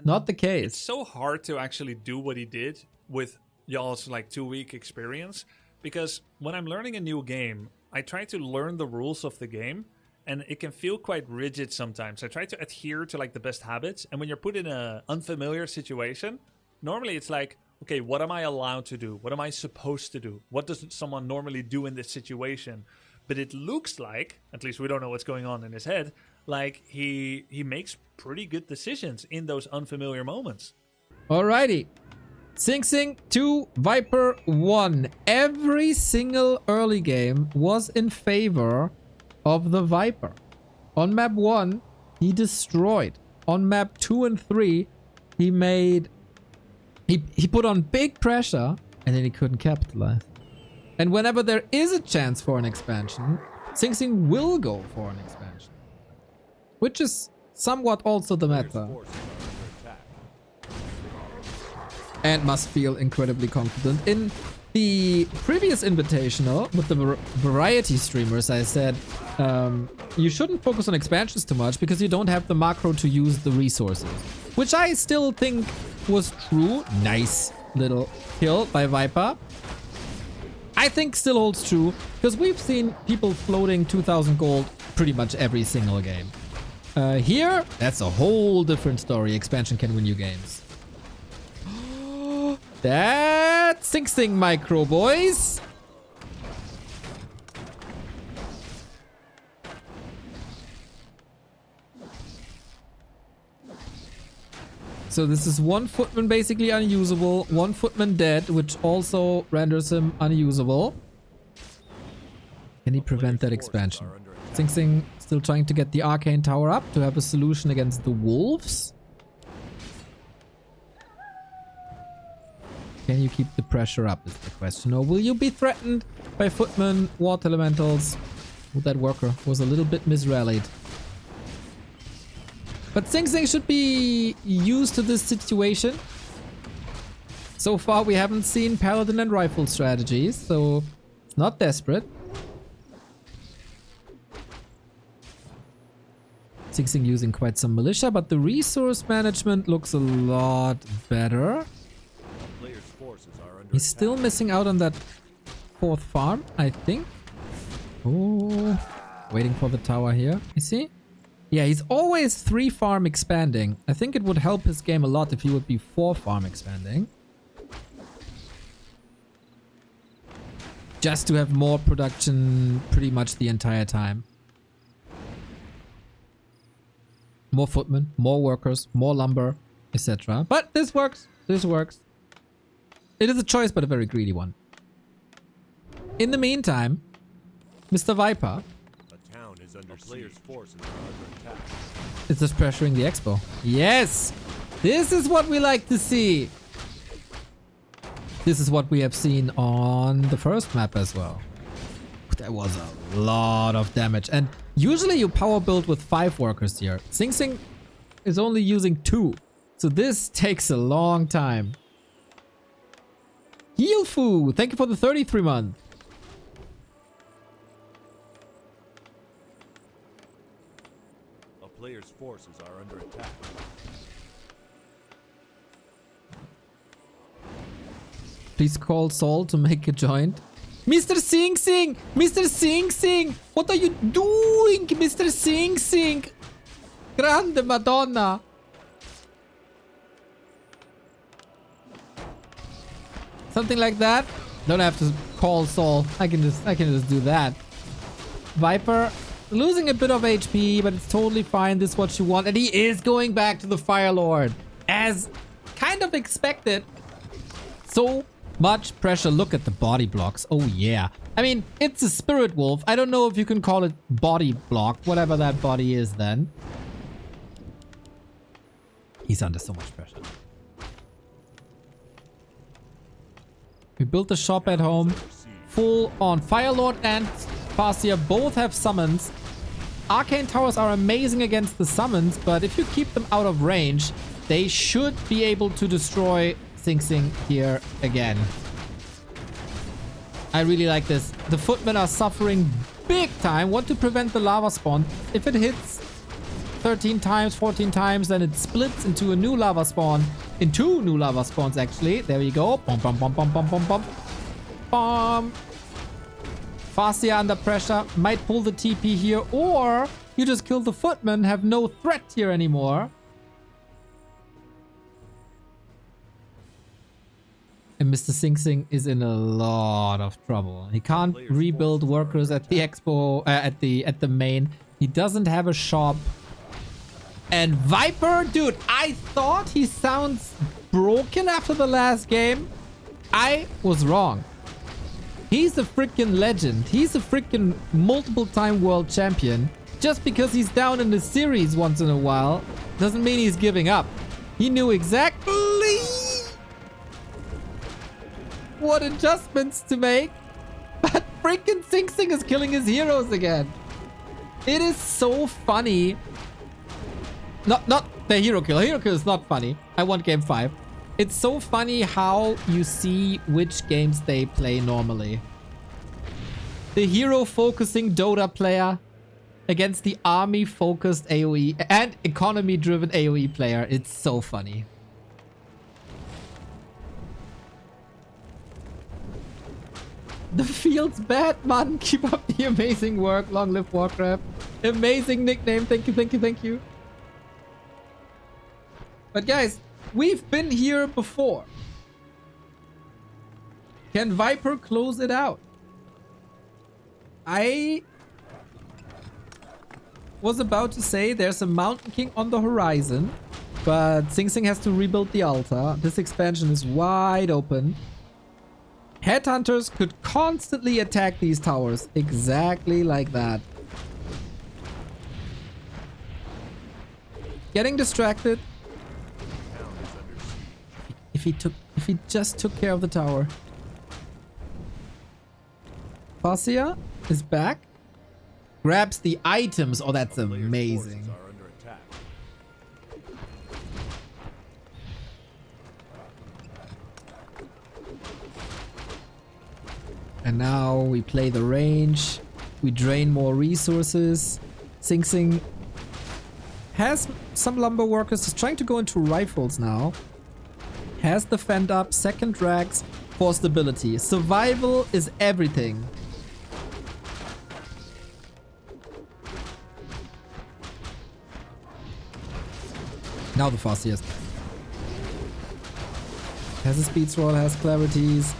Not the case. It's so hard to actually do what he did with y'all's like 2-week experience, because when I'm learning a new game, I try to learn the rules of the game, and it can feel quite rigid sometimes. I try to adhere to like the best habits, and when you're put in an unfamiliar situation, normally it's like, okay, what am I allowed to do? What am I supposed to do? What does someone normally do in this situation? But it looks like, at least we don't know what's going on in his head, like he makes pretty good decisions in those unfamiliar moments. Alrighty. SingSing 2, Viper 1. Every single early game was in favor of the Viper. On map 1, he destroyed. On map 2 and 3, he put on big pressure, and then he couldn't capitalize. And whenever there is a chance for an expansion, SingSing will go for an expansion. Which is somewhat also the meta. And must feel incredibly confident. In the previous Invitational, with the variety streamers, I said, you shouldn't focus on expansions too much because you don't have the macro to use the resources. Which I still think was true. Nice little kill by Viper. I think still holds true because we've seen people floating 2,000 gold pretty much every single game. Here, that's a whole different story. Expansion can win you games. That's SingSing micro, boys. So this is one footman basically unusable, one footman dead, which also renders him unusable. Can he prevent that expansion? SingSing still trying to get the Arcane Tower up to have a solution against the wolves. Can you keep the pressure up is the question. Or will you be threatened by footmen, water elementals? Well, that worker was a little bit misrallied. But SingSing should be used to this situation. So far we haven't seen paladin and rifle strategies, so it's not desperate. SingSing using quite some militia, but the resource management looks a lot better. He's still missing out on that 4th farm, I think. Oh, waiting for the tower here. You see? Yeah, he's always 3 farm expanding. I think it would help his game a lot if he would be 4 farm expanding. Just to have more production pretty much the entire time. More footmen, more workers, more lumber, etc. But this works. This works. It is a choice, but a very greedy one. In the meantime, Mr. Viper is just pressuring the expo. Yes! This is what we like to see. This is what we have seen on the first map as well. That was a lot of damage. And usually you power build with 5 workers here. SingSing is only using 2. So this takes a long time. Healfu, thank you for the 33 month. A player's forces are under attack. Please call Saul to make a joint. Mr. SingSing! Mr. SingSing! What are you doing, Mr. SingSing? Grande Madonna! Something like that. Don't have to call Saul. I can just do that. Viper losing a bit of HP, but it's totally fine. This is what you want. And he is going back to the Fire Lord. As kind of expected. So much pressure. Look at the body blocks. Oh yeah. I mean, it's a spirit wolf. I don't know if you can call it body block. Whatever that body is then. He's under so much pressure. We built a shop at home. Full on. Firelord and Farseer both have summons. Arcane towers are amazing against the summons, but if you keep them out of range, they should be able to destroy SingSing here again. I really like this. The footmen are suffering big time. Want to prevent the lava spawn. If it hits 13 times, 14 times, then it splits into a new lava spawn. In 2 new lava spawns, actually. There we go. Bum, bum, bum, bum, bum, bum, bum. Bum. Farseer under pressure. Might pull the TP here. Or you just kill the footman. Have no threat here anymore. And Mr. SingSing is in a lot of trouble. He can't rebuild workers at the expo, at the main. He doesn't have a shop. And Viper, dude, I thought he sounds broken after the last game. I was wrong. He's a freaking legend. He's a freaking multiple-time world champion. Just because he's down in the series once in a while doesn't mean he's giving up. He knew exactly what adjustments to make. But freaking SingSing is killing his heroes again. It is so funny. Not the hero kill. Hero kill is not funny. I want game 5. It's so funny how you see which games they play normally. The hero focusing Dota player against the army focused AoE and economy driven AoE player. It's so funny. The field's bad, man. Keep up the amazing work. Long live Warcraft. Amazing nickname. Thank you, thank you, thank you. But guys, we've been here before. Can Viper close it out? I was about to say there's a Mountain King on the horizon, but SingSing has to rebuild the altar. This expansion is wide open. Headhunters could constantly attack these towers. Exactly like that. Getting distracted. If he just took care of the tower. Fascia is back. Grabs the items. Oh, that's amazing. Are under attack. And now we play the range. We drain more resources. SingSing has some lumber workers. Is trying to go into rifles now. Has the fend up. Second drags for stability. Survival is everything. Now the fastest. Has a speed scroll, has clarities.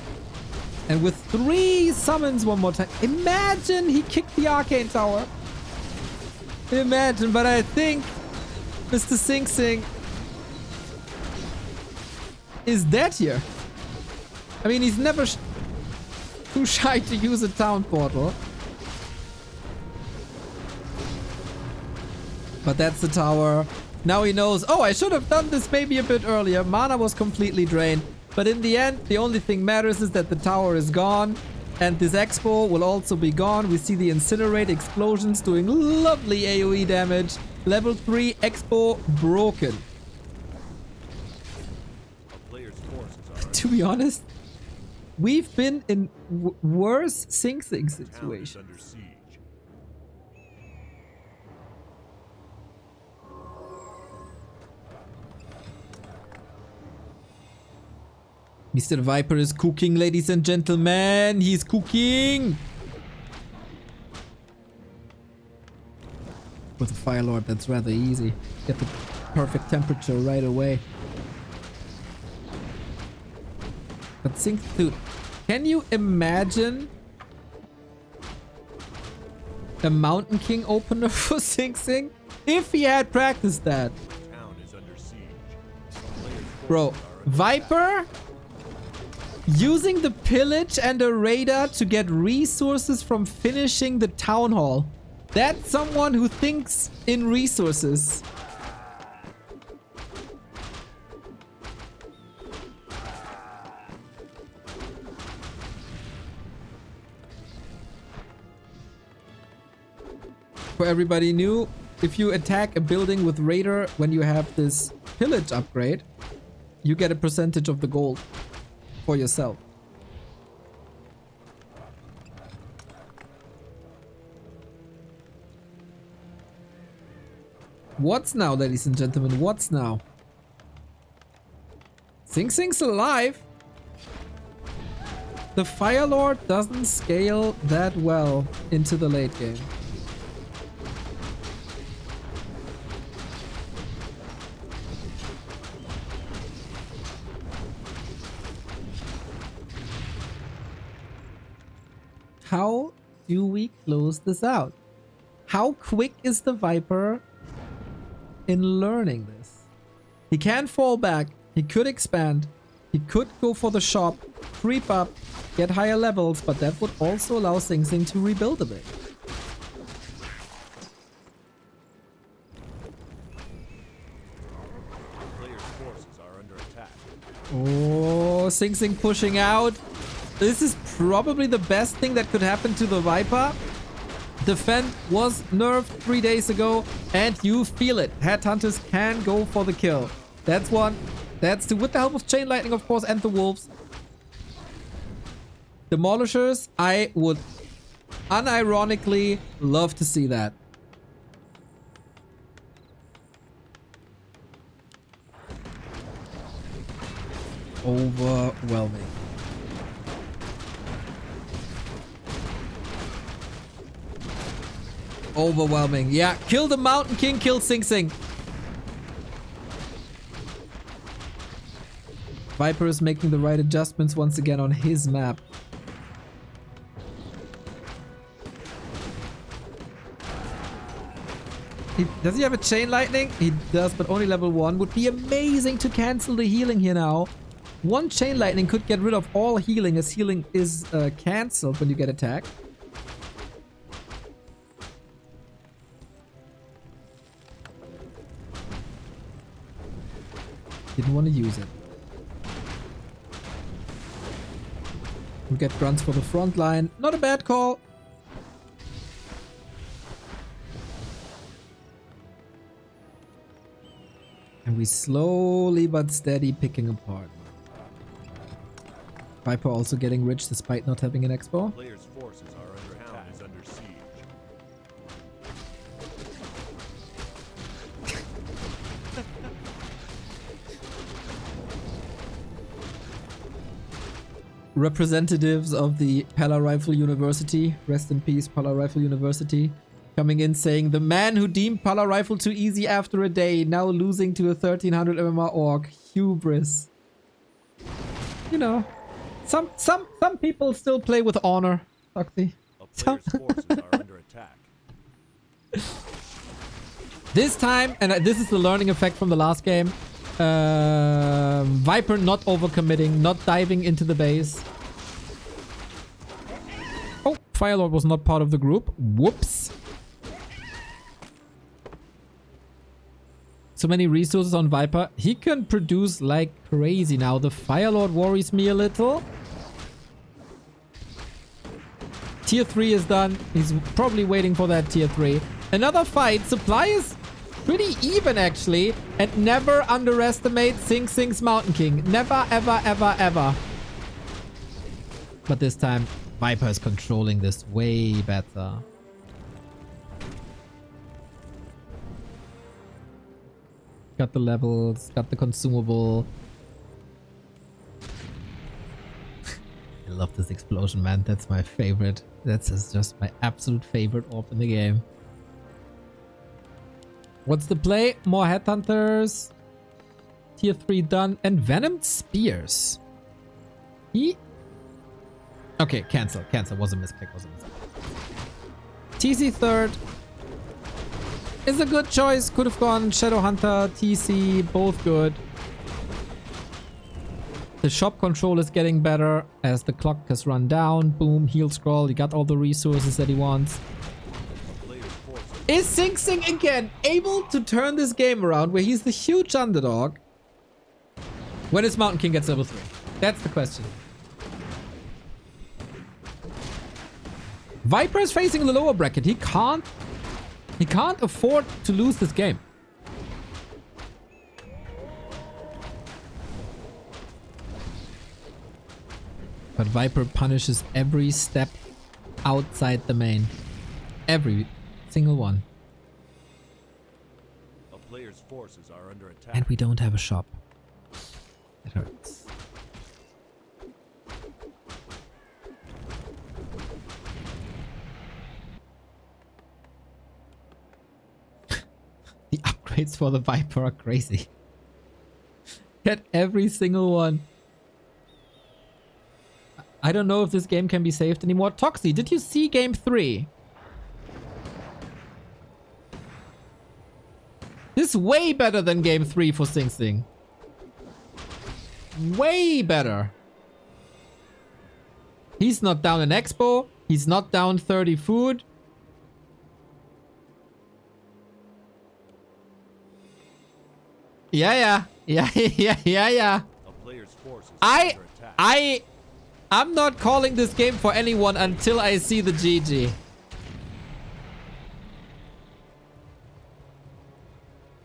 And with 3 summons one more time. Imagine he kicked the arcane tower. Imagine, but I think Mr. SingSing is dead here. I mean, he's never too shy to use a town portal. But that's the tower. Now he knows, oh, I should have done this maybe a bit earlier. Mana was completely drained. But in the end, the only thing matters is that the tower is gone. And this expo will also be gone. We see the incinerate explosions doing lovely AoE damage. Level 3 expo broken. A player's forces are To be honest, we've been in worse SingSing town is situations. under siege. Mr. Viper is cooking, ladies and gentlemen. He's cooking. With a Fire Lord, that's rather easy. Get the perfect temperature right away. But dude, can you imagine a Mountain King opener for SingSing? If he had practiced that. Town is under siege. A player's Bro, forces are under Viper using the pillage and a radar to get resources from finishing the town hall. That's someone who thinks in resources. For everybody new, if you attack a building with radar when you have this pillage upgrade, you get a percentage of the gold for yourself. What's now, ladies and gentlemen? What's now? SingSing's alive. The Fire Lord doesn't scale that well into the late game. How do we close this out? How quick is the Viper in learning this? He can fall back. He could expand. He could go for the shop, creep up, get higher levels, but that would also allow SingSing to rebuild a bit. player's forces are under attack. Oh, SingSing pushing out. This is probably the best thing that could happen to the Viper. Defend was nerfed 3 days ago, and you feel it. Headhunters can go for the kill. That's one. That's two. With the help of Chain Lightning, of course, and the Wolves. Demolishers, I would unironically love to see that. Overwhelming. Overwhelming. Yeah, kill the Mountain King, kill SingSing. Viper is making the right adjustments once again on his map. Does he have a Chain Lightning? He does, but only level 1. Would be amazing to cancel the healing here now. One Chain Lightning could get rid of all healing, as healing is cancelled when you get attacked. Didn't want to use it. We get grunts for the front line. Not a bad call. And we slowly but steady picking apart. Viper also getting rich despite not having an expo. Players' forces are under attack. Is under siege. Representatives of the Pala Rifle University, rest in peace Pala Rifle University, coming in saying the man who deemed Pala Rifle too easy after a day, now losing to a 1300 MMR orc. Hubris. You know, some people still play with honor, Foxy. A player's forces are under attack. This time, and this is the learning effect from the last game, Viper not overcommitting, not diving into the base. Oh, Firelord was not part of the group. Whoops. So many resources on Viper. He can produce like crazy now. The Firelord worries me a little. Tier 3 is done. He's probably waiting for that tier 3. Another fight. Supply is pretty even actually. And never underestimate SingSing's Mountain King. Never, ever, ever, ever. But this time, Viper is controlling this way better. Got the levels, got the consumable. I love this explosion, man. That's my favorite. That's just my absolute favorite orb in the game. What's the play? More headhunters. Tier 3 done. And Venomed Spears. Okay, cancel. Cancel. Was a misclick. Was a misclick. TC third. Is a good choice. Could have gone Shadowhunter, TC. Both good. The shop control is getting better as the clock has run down. Boom. Heal scroll. He got all the resources that he wants. Is SingSing again able to turn this game around where he's the huge underdog when his Mountain King gets level 3? That's the question. Viper is facing the lower bracket. He can't afford to lose this game. But Viper punishes every step outside the main. Every single one. A player's forces are under attack. And we don't have a shop. It hurts. The upgrades for the Viper are crazy. Get every single one. I don't know if this game can be saved anymore. Toxie, did you see game 3? This is way better than game 3 for SingSing. Way better. He's not down an expo. He's not down 30 food. Yeah. A player's forces are under attack. I'm not calling this game for anyone until I see the GG.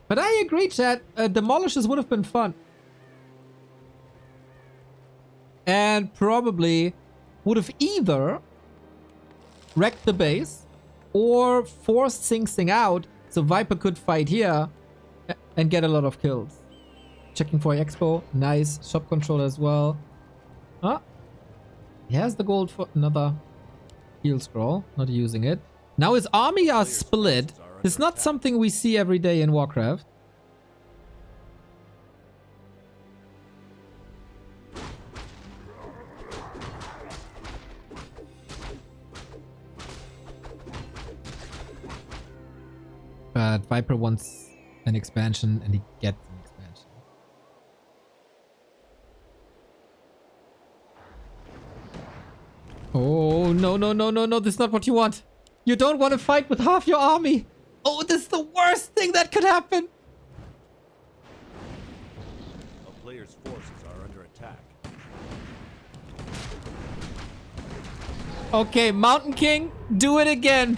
But I agree, chat. Demolishes would have been fun. And probably would have either wrecked the base or forced SingSing out so Viper could fight here and get a lot of kills. Checking for Expo. Nice. Shop control as well. Huh? He has the gold for another heal scroll. Not using it. Now his army are split. It's not something we see every day in Warcraft. But Viper wants an expansion and he gets an expansion. Oh, no, no, no, no, no. This is not what you want. You don't want to fight with half your army. Oh, this is the worst thing that could happen. A player's forces are under attack. Okay, Mountain King, do it again.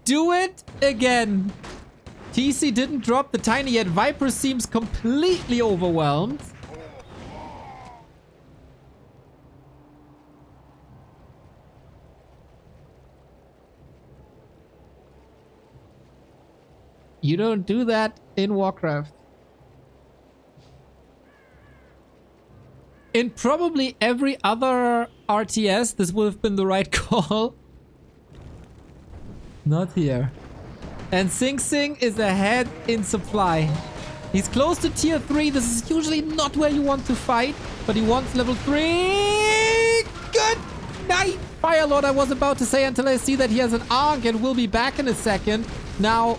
Do it again. TC didn't drop the tiny yet. Viper seems completely overwhelmed. You don't do that in Warcraft. In probably every other RTS, this would have been the right call. Not here. And SingSing is ahead in supply. He's close to tier 3. This is usually not where you want to fight, but he wants level 3. Good night, Firelord. I was about to say until I see that he has an Arc and will be back in a second. Now,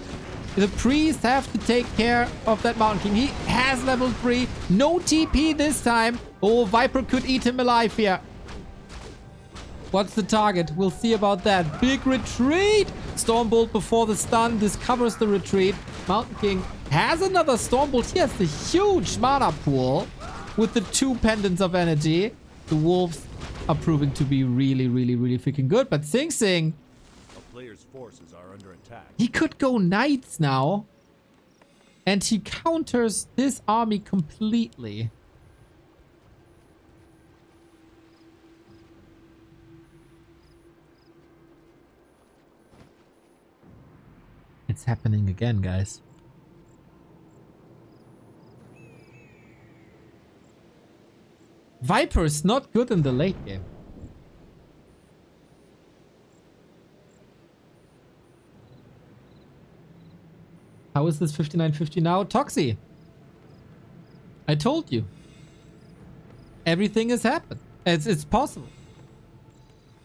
the priests have to take care of that Mountain King. He has level 3. No TP this time. Oh, Viper could eat him alive here. What's the target? We'll see about that. Big retreat. Stormbolt before the stun. This covers the retreat. Mountain King has another Stormbolt. He has the huge mana pool with the 2 pendants of energy. The wolves are proving to be really, really, really freaking good. But SingSing, A player's forces are under attack. he could go knights now. And he counters this army completely. It's happening again, guys. Viper is not good in the late game. How is this 59-50 now? Toxie! I told you. Everything has happened. It's possible.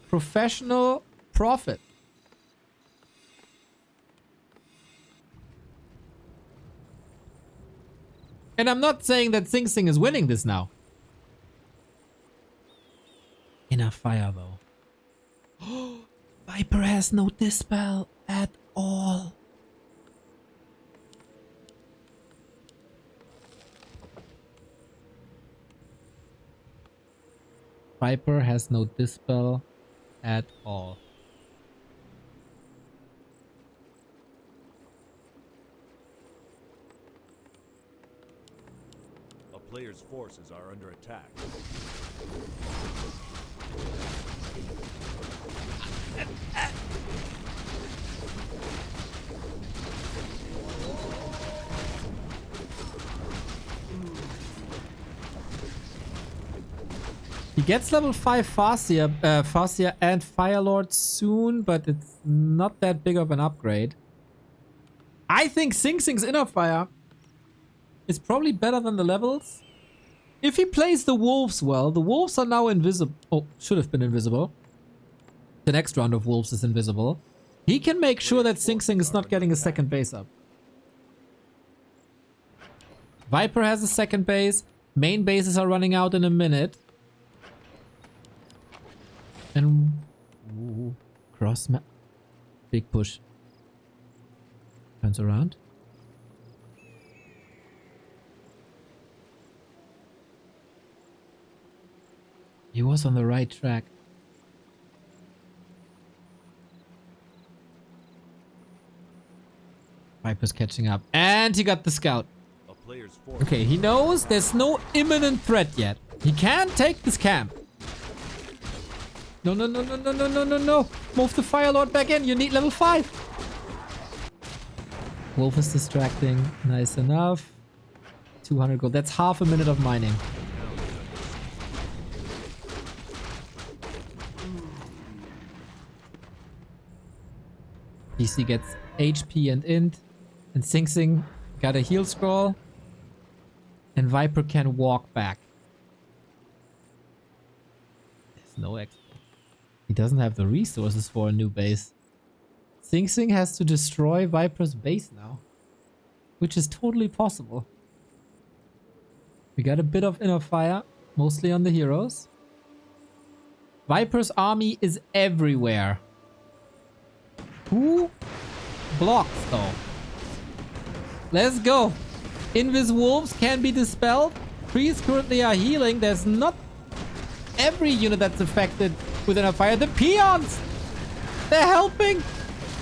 Professional profit. And I'm not saying that SingSing is winning this now. Enough fire though. Viper has no dispel at all. Viper has no dispel at all. A player's forces are under attack. He gets level 5 Farseer and Firelord soon, but it's not that big of an upgrade. I think SingSing's Inner Fire is probably better than the levels. If he plays the wolves well, the wolves are now invisible. Oh, should have been invisible. The next round of wolves is invisible. He can make sure that SingSing is not getting a second base up. Viper has a second base. Main bases are running out in a minute. And ooh, cross map. Big push. Turns around. He was on the right track. Viper's catching up. And he got the scout. A player's forces. Okay, he knows there's no imminent threat yet. He can't take this camp. No, no, no, no, no, no, no, no, no. Move the Firelord back in. You need level 5. Wolf is distracting. Nice enough. 200 gold. That's half a minute of mining. DC gets HP and int. And SingSing got a heal scroll. And Viper can walk back. There's no XP. He doesn't have the resources for a new base. SingSing has to destroy Viper's base now. Which is totally possible. We got a bit of inner fire. Mostly on the heroes. Viper's army is everywhere. Who blocks though? Let's go. Invis wolves can be dispelled. Priests currently are healing. There's not every unit that's affected within a fire. The peons! They're helping.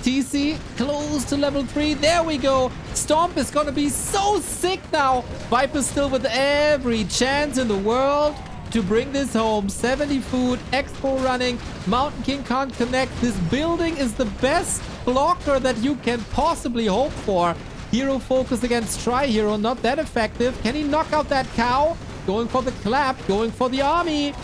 TC close to level 3. There we go. Stomp is gonna be so sick now. Viper still with every chance in the world to bring this home. 70 food, Expo running. Mountain King can't connect. This building is the best blocker that you can possibly hope for. Hero focus against Tri-Hero, not that effective. Can he knock out that cow? Going for the clap, going for the army.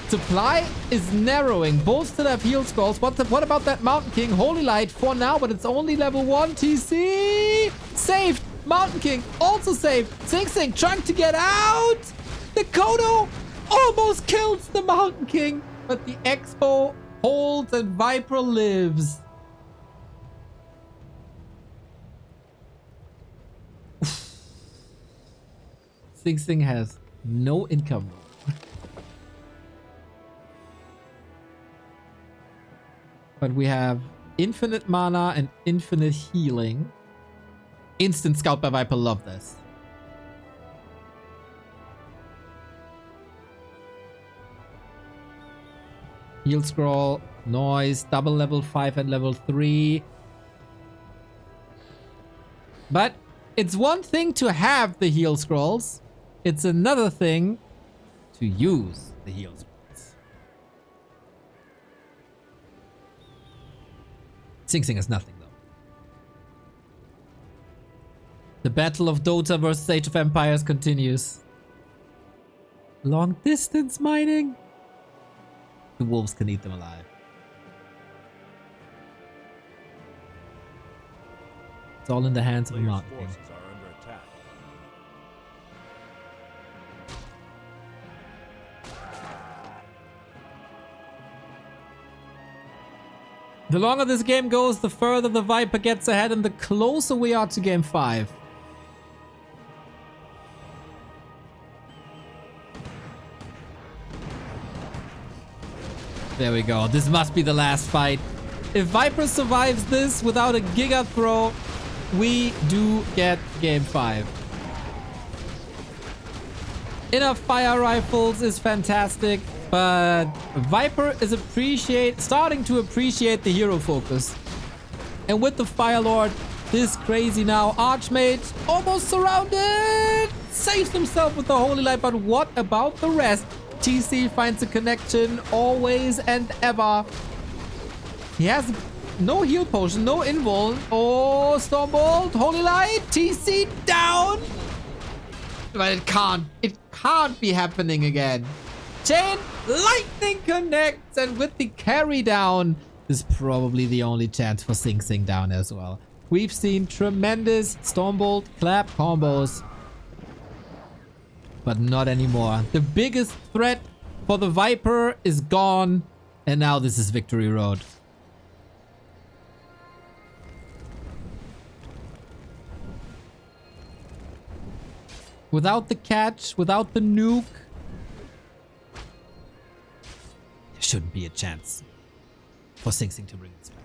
Supply is narrowing. Both still have heal scrolls. What about that Mountain King? Holy Light for now, but it's only level 1. TC saved. Mountain King also saved. SingSing trying to get out. The Kodo almost kills the Mountain King, but the Expo holds and Viper lives. SingSing has no income. But we have infinite mana and infinite healing. Instant scout by Viper, love this. Heal scroll, noise, double level 5 and level 3. But it's one thing to have the heal scrolls. It's another thing to use the heal scrolls. SingSing is nothing though. The battle of Dota versus Age of Empires continues. Long distance mining. The wolves can eat them alive. It's all in the hands of a Mountain King. Forces are under attack. The longer this game goes, the further the Viper gets ahead and the closer we are to game 5. There we go. This must be the last fight. If Viper survives this without a Giga throw, we do get game 5. Enough fire rifles is fantastic, but Viper is starting to appreciate the hero focus. And with the Fire Lord, this crazy now Archmage almost surrounded, saves himself with the Holy Light, but what about the rest? TC finds a connection always and ever. He has no heal potion, no invul. Oh, Stormbolt, Holy Light, TC down. But it can't be happening again. Chain Lightning connects, and with the carry down, this is probably the only chance for SingSing down as well. We've seen tremendous Stormbolt clap combos, but not anymore. The biggest threat for the Viper is gone, and now this is Victory Road. Without the catch, without the nuke, there shouldn't be a chance for SingSing to bring this back.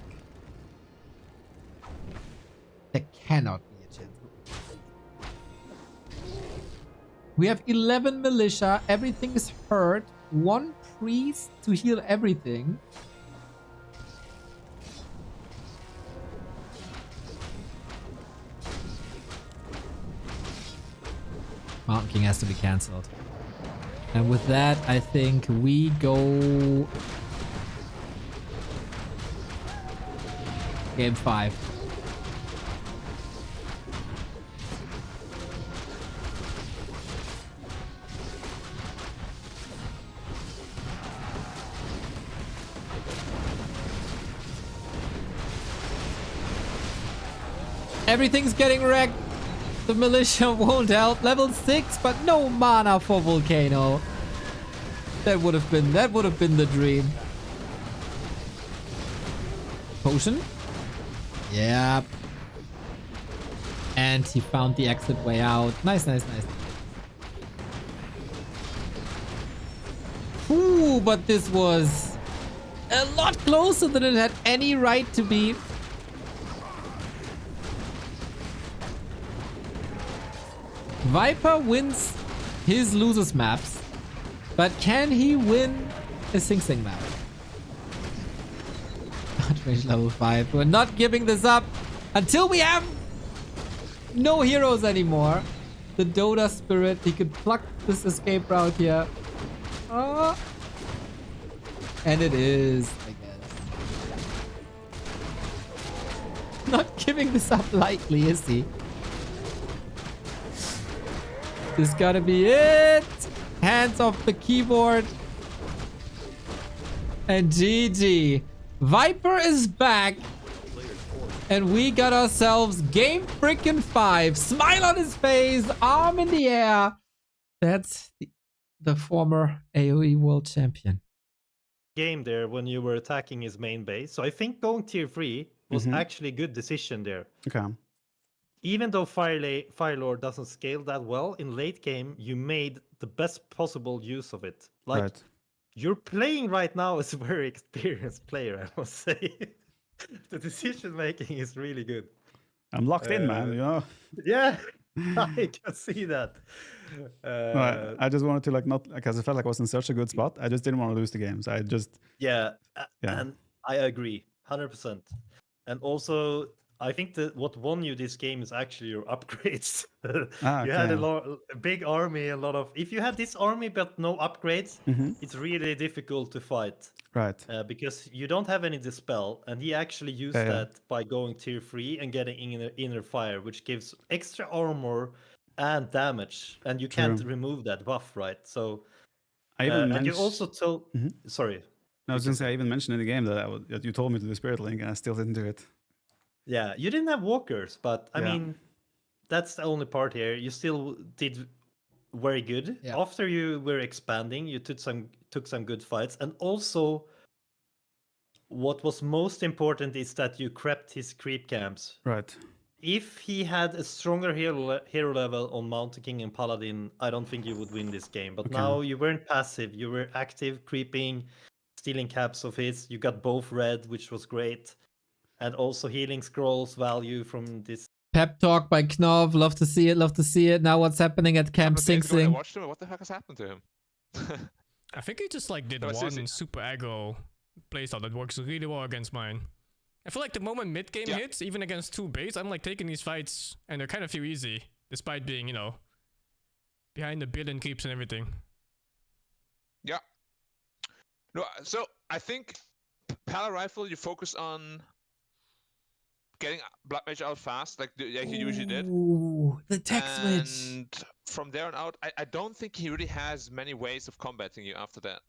There cannot be a chance. We have 11 militia, everything is hurt, 1 priest to heal everything. Mountain King has to be cancelled. And with that, I think we go game 5. Everything's getting wrecked. The militia won't help. Level 6, but no mana for Volcano. That would have been the dream. Potion? Yep. And he found the exit way out. Nice, nice, nice. Ooh, but this was a lot closer than it had any right to be. Viper wins his losers maps, but can he win a SingSing map? Archmage level 5. We're not giving this up until we have no heroes anymore. The Dota spirit, he could pluck this escape route here. Oh. And it is, I guess. Not giving this up lightly, is he? This gotta be it. Hands off the keyboard. And GG. Viper is back. And we got ourselves game freaking 5. Smile on his face. Arm in the air. That's the former AoE world champion. Game there when you were attacking his main base. So I think going tier 3 was actually a good decision there. Okay. Even though Firelord doesn't scale that well, in late game, you made the best possible use of it. Like, Right. you're playing right now as a very experienced player, I must say. The decision making is really good. I'm locked in, man. You know. Yeah, I can see that. No, I just wanted to like not because I felt like I was in such a good spot. I just didn't want to lose the games. I just Yeah, Yeah. and I agree, 100%. And also, I think that what won you this game is actually your upgrades. You had a big army, a lot of. If you had this army but no upgrades, it's really difficult to fight. Right. Because you don't have any dispel, and he actually used that by going tier 3 and getting inner fire, which gives extra armor and damage, and you can't remove that buff, right? So I even and you also told. Sorry. I was going to say I even mentioned in the game that that you told me to do Spirit Link, and I still didn't do it. Yeah, you didn't have walkers, but I Yeah. mean, that's the only part here. You still did very good. Yeah. After you were expanding, you took some good fights, and also what was most important is that you crept his creep camps. Right. If he had a stronger hero level on Mountain King and Paladin, I don't think you would win this game. But now you weren't passive, you were active, creeping, stealing caps of his. You got both red, which was great. And also healing scrolls value from this. Pep talk by Knov. Love to see it. Love to see it. Now what's happening at Camp I SingSing? watched him. What the heck has happened to him? I think he just like did No, one seriously. super aggro playstyle that works really well against mine. I feel like the moment mid game hits, even against 2 base, I'm like taking these fights and they kind of feel easy, despite being, you know, behind the billion creeps and everything. Yeah. No, so I think Pala Rifle, you focus on getting Blood Mage out fast, like you usually did. Ooh, the tech switch. And from there on out, I don't think he really has many ways of combating you after that.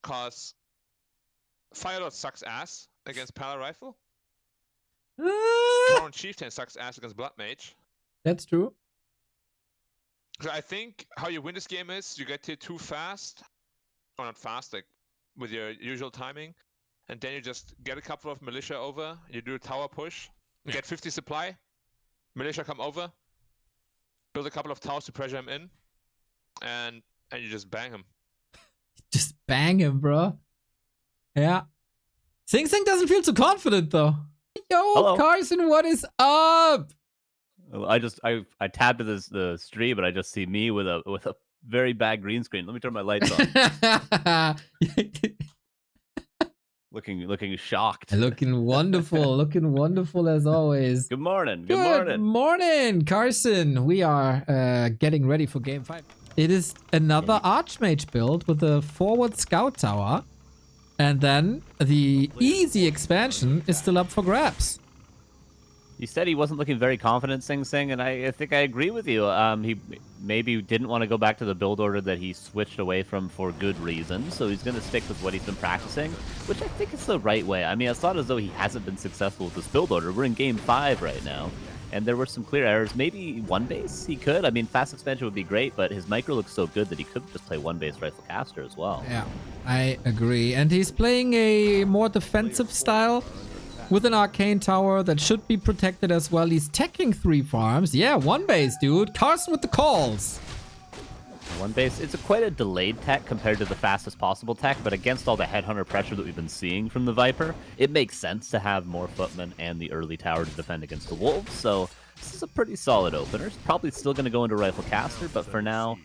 Because Firelord sucks ass against Pala Rifle. Current Chieftain sucks ass against Blood Mage. That's true. So I think how you win this game is you get tier 2 fast. Or not fast, like with your usual timing. And then you just get a couple of militia over, you do a tower push, get 50 supply, militia come over, build a couple of towers to pressure him in, and you just bang him. Just bang him, bro. Yeah. SingSing doesn't feel too confident though. Yo, Hello. Carson, what is up? I tabbed to the stream, but I just see me with a very bad green screen. Let me turn my lights on. Looking shocked. Looking wonderful as always. Good morning. Good morning, Carson. We are getting ready for game 5. It is another Archmage build with a forward scout tower. And then the easy expansion is still up for grabs. He said he wasn't looking very confident, SingSing, and I think I agree with you. He maybe didn't want to go back to the build order that he switched away from for good reason, so he's going to stick with what he's been practicing, which I think is the right way. I mean, it's not as though he hasn't been successful with this build order. We're in game 5 right now, and there were some clear errors. Maybe one base he could. I mean, fast expansion would be great, but his micro looks so good that he could just play one base rifle caster as well. Yeah, I agree. And he's playing a more defensive style with an arcane tower that should be protected as well. He's teching 3 farms. Yeah, one base, dude. Carson with the calls. one base. It's quite a delayed tech compared to the fastest possible tech, but against all the headhunter pressure that we've been seeing from the Viper, it makes sense to have more footmen and the early tower to defend against the wolves. So this is a pretty solid opener. It's probably still going to go into rifle caster, but for now,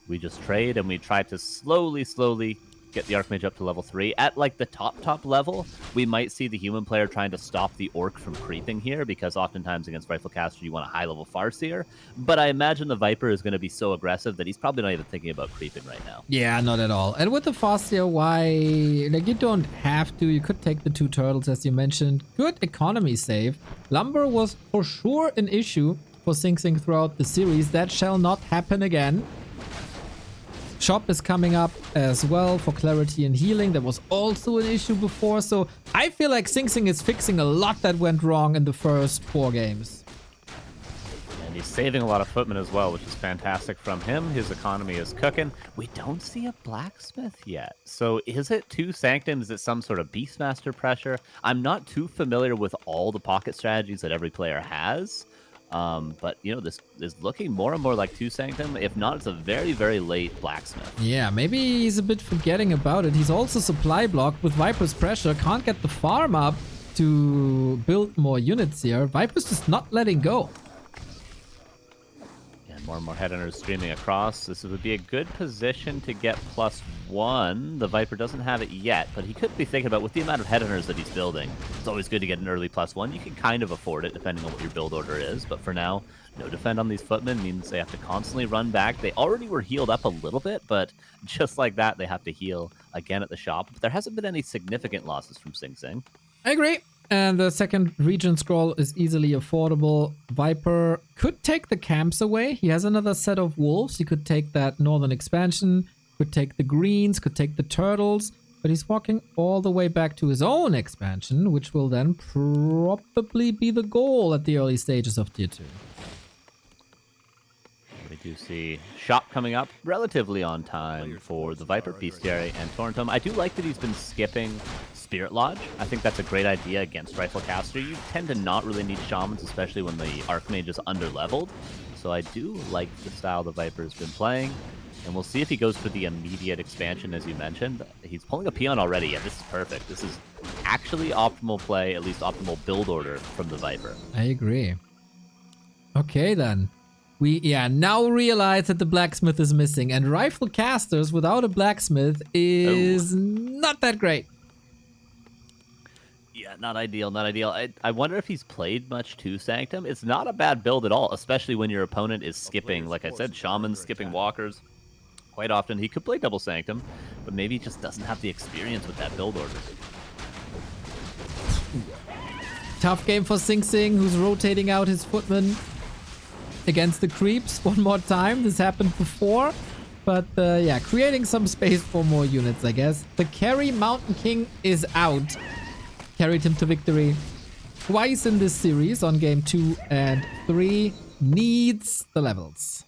we just trade and we try to slowly get the Archmage up to level 3. At like the top level, we might see the human player trying to stop the Orc from creeping here, because oftentimes against Rifle Caster you want a high level Farseer. But I imagine the Viper is going to be so aggressive that he's probably not even thinking about creeping right now. Yeah, not at all. And with the Farseer, why? Like, you don't have to. You could take the 2 turtles, as you mentioned. Good economy save. Lumber was for sure an issue for SingSing throughout the series. That shall not happen again. Shop is coming up as well for clarity and healing. That was also an issue before. So I feel like SingSing is fixing a lot that went wrong in the first 4 games. And he's saving a lot of footmen as well, which is fantastic from him. His economy is cooking. We don't see a blacksmith yet. So is it 2 sanctums? Is it some sort of Beastmaster pressure? I'm not too familiar with all the pocket strategies that every player has. But, you know, this is looking more and more like 2 Sanctum. If not, it's a very late blacksmith. Yeah, maybe he's a bit forgetting about it. He's also supply blocked with Viper's pressure. Can't get the farm up to build more units here. Viper's just not letting go. And more headhunters streaming across. This would be a good position to get +1. The Viper doesn't have it yet, but he could be thinking about, with the amount of headhunters that he's building, it's always good to get an early +1. You can kind of afford it depending on what your build order is, but for now, no defend on these footmen means they have to constantly run back. They already were healed up a little bit, but just like that, they have to heal again at the shop. But there hasn't been any significant losses from SingSing. I agree. And the second region scroll is easily affordable. Viper could take the camps away. He has another set of wolves. He could take that northern expansion, could take the greens, could take the turtles. But he's walking all the way back to his own expansion, which will then probably be the goal at the early stages of Tier 2. We do see Shop coming up relatively on time for the Viper, Bestiary, and Torrentum. I do like that he's been skipping Spirit Lodge. I think that's a great idea against Rifle Caster. You tend to not really need Shamans, especially when the Archmage is under-leveled. So I do like the style the Viper's been playing. And we'll see if he goes for the immediate expansion, as you mentioned. He's pulling a Peon already. Yeah, this is perfect. This is actually optimal play, at least optimal build order from the Viper. I agree. Okay, then. We now realize that the blacksmith is missing, and rifle casters without a blacksmith is not that great. Yeah, not ideal, not ideal. I wonder if he's played much 2 Sanctum. It's not a bad build at all, especially when your opponent is skipping, like I said, Shamans, skipping Walkers. Quite often he could play double Sanctum, but maybe he just doesn't have the experience with that build order. Tough game for SingSing, who's rotating out his footman against the creeps one more time. This happened before, but yeah, creating some space for more units, I guess. The carry Mountain King is out. Carried him to victory twice in this series on game 2 and 3. Needs the levels.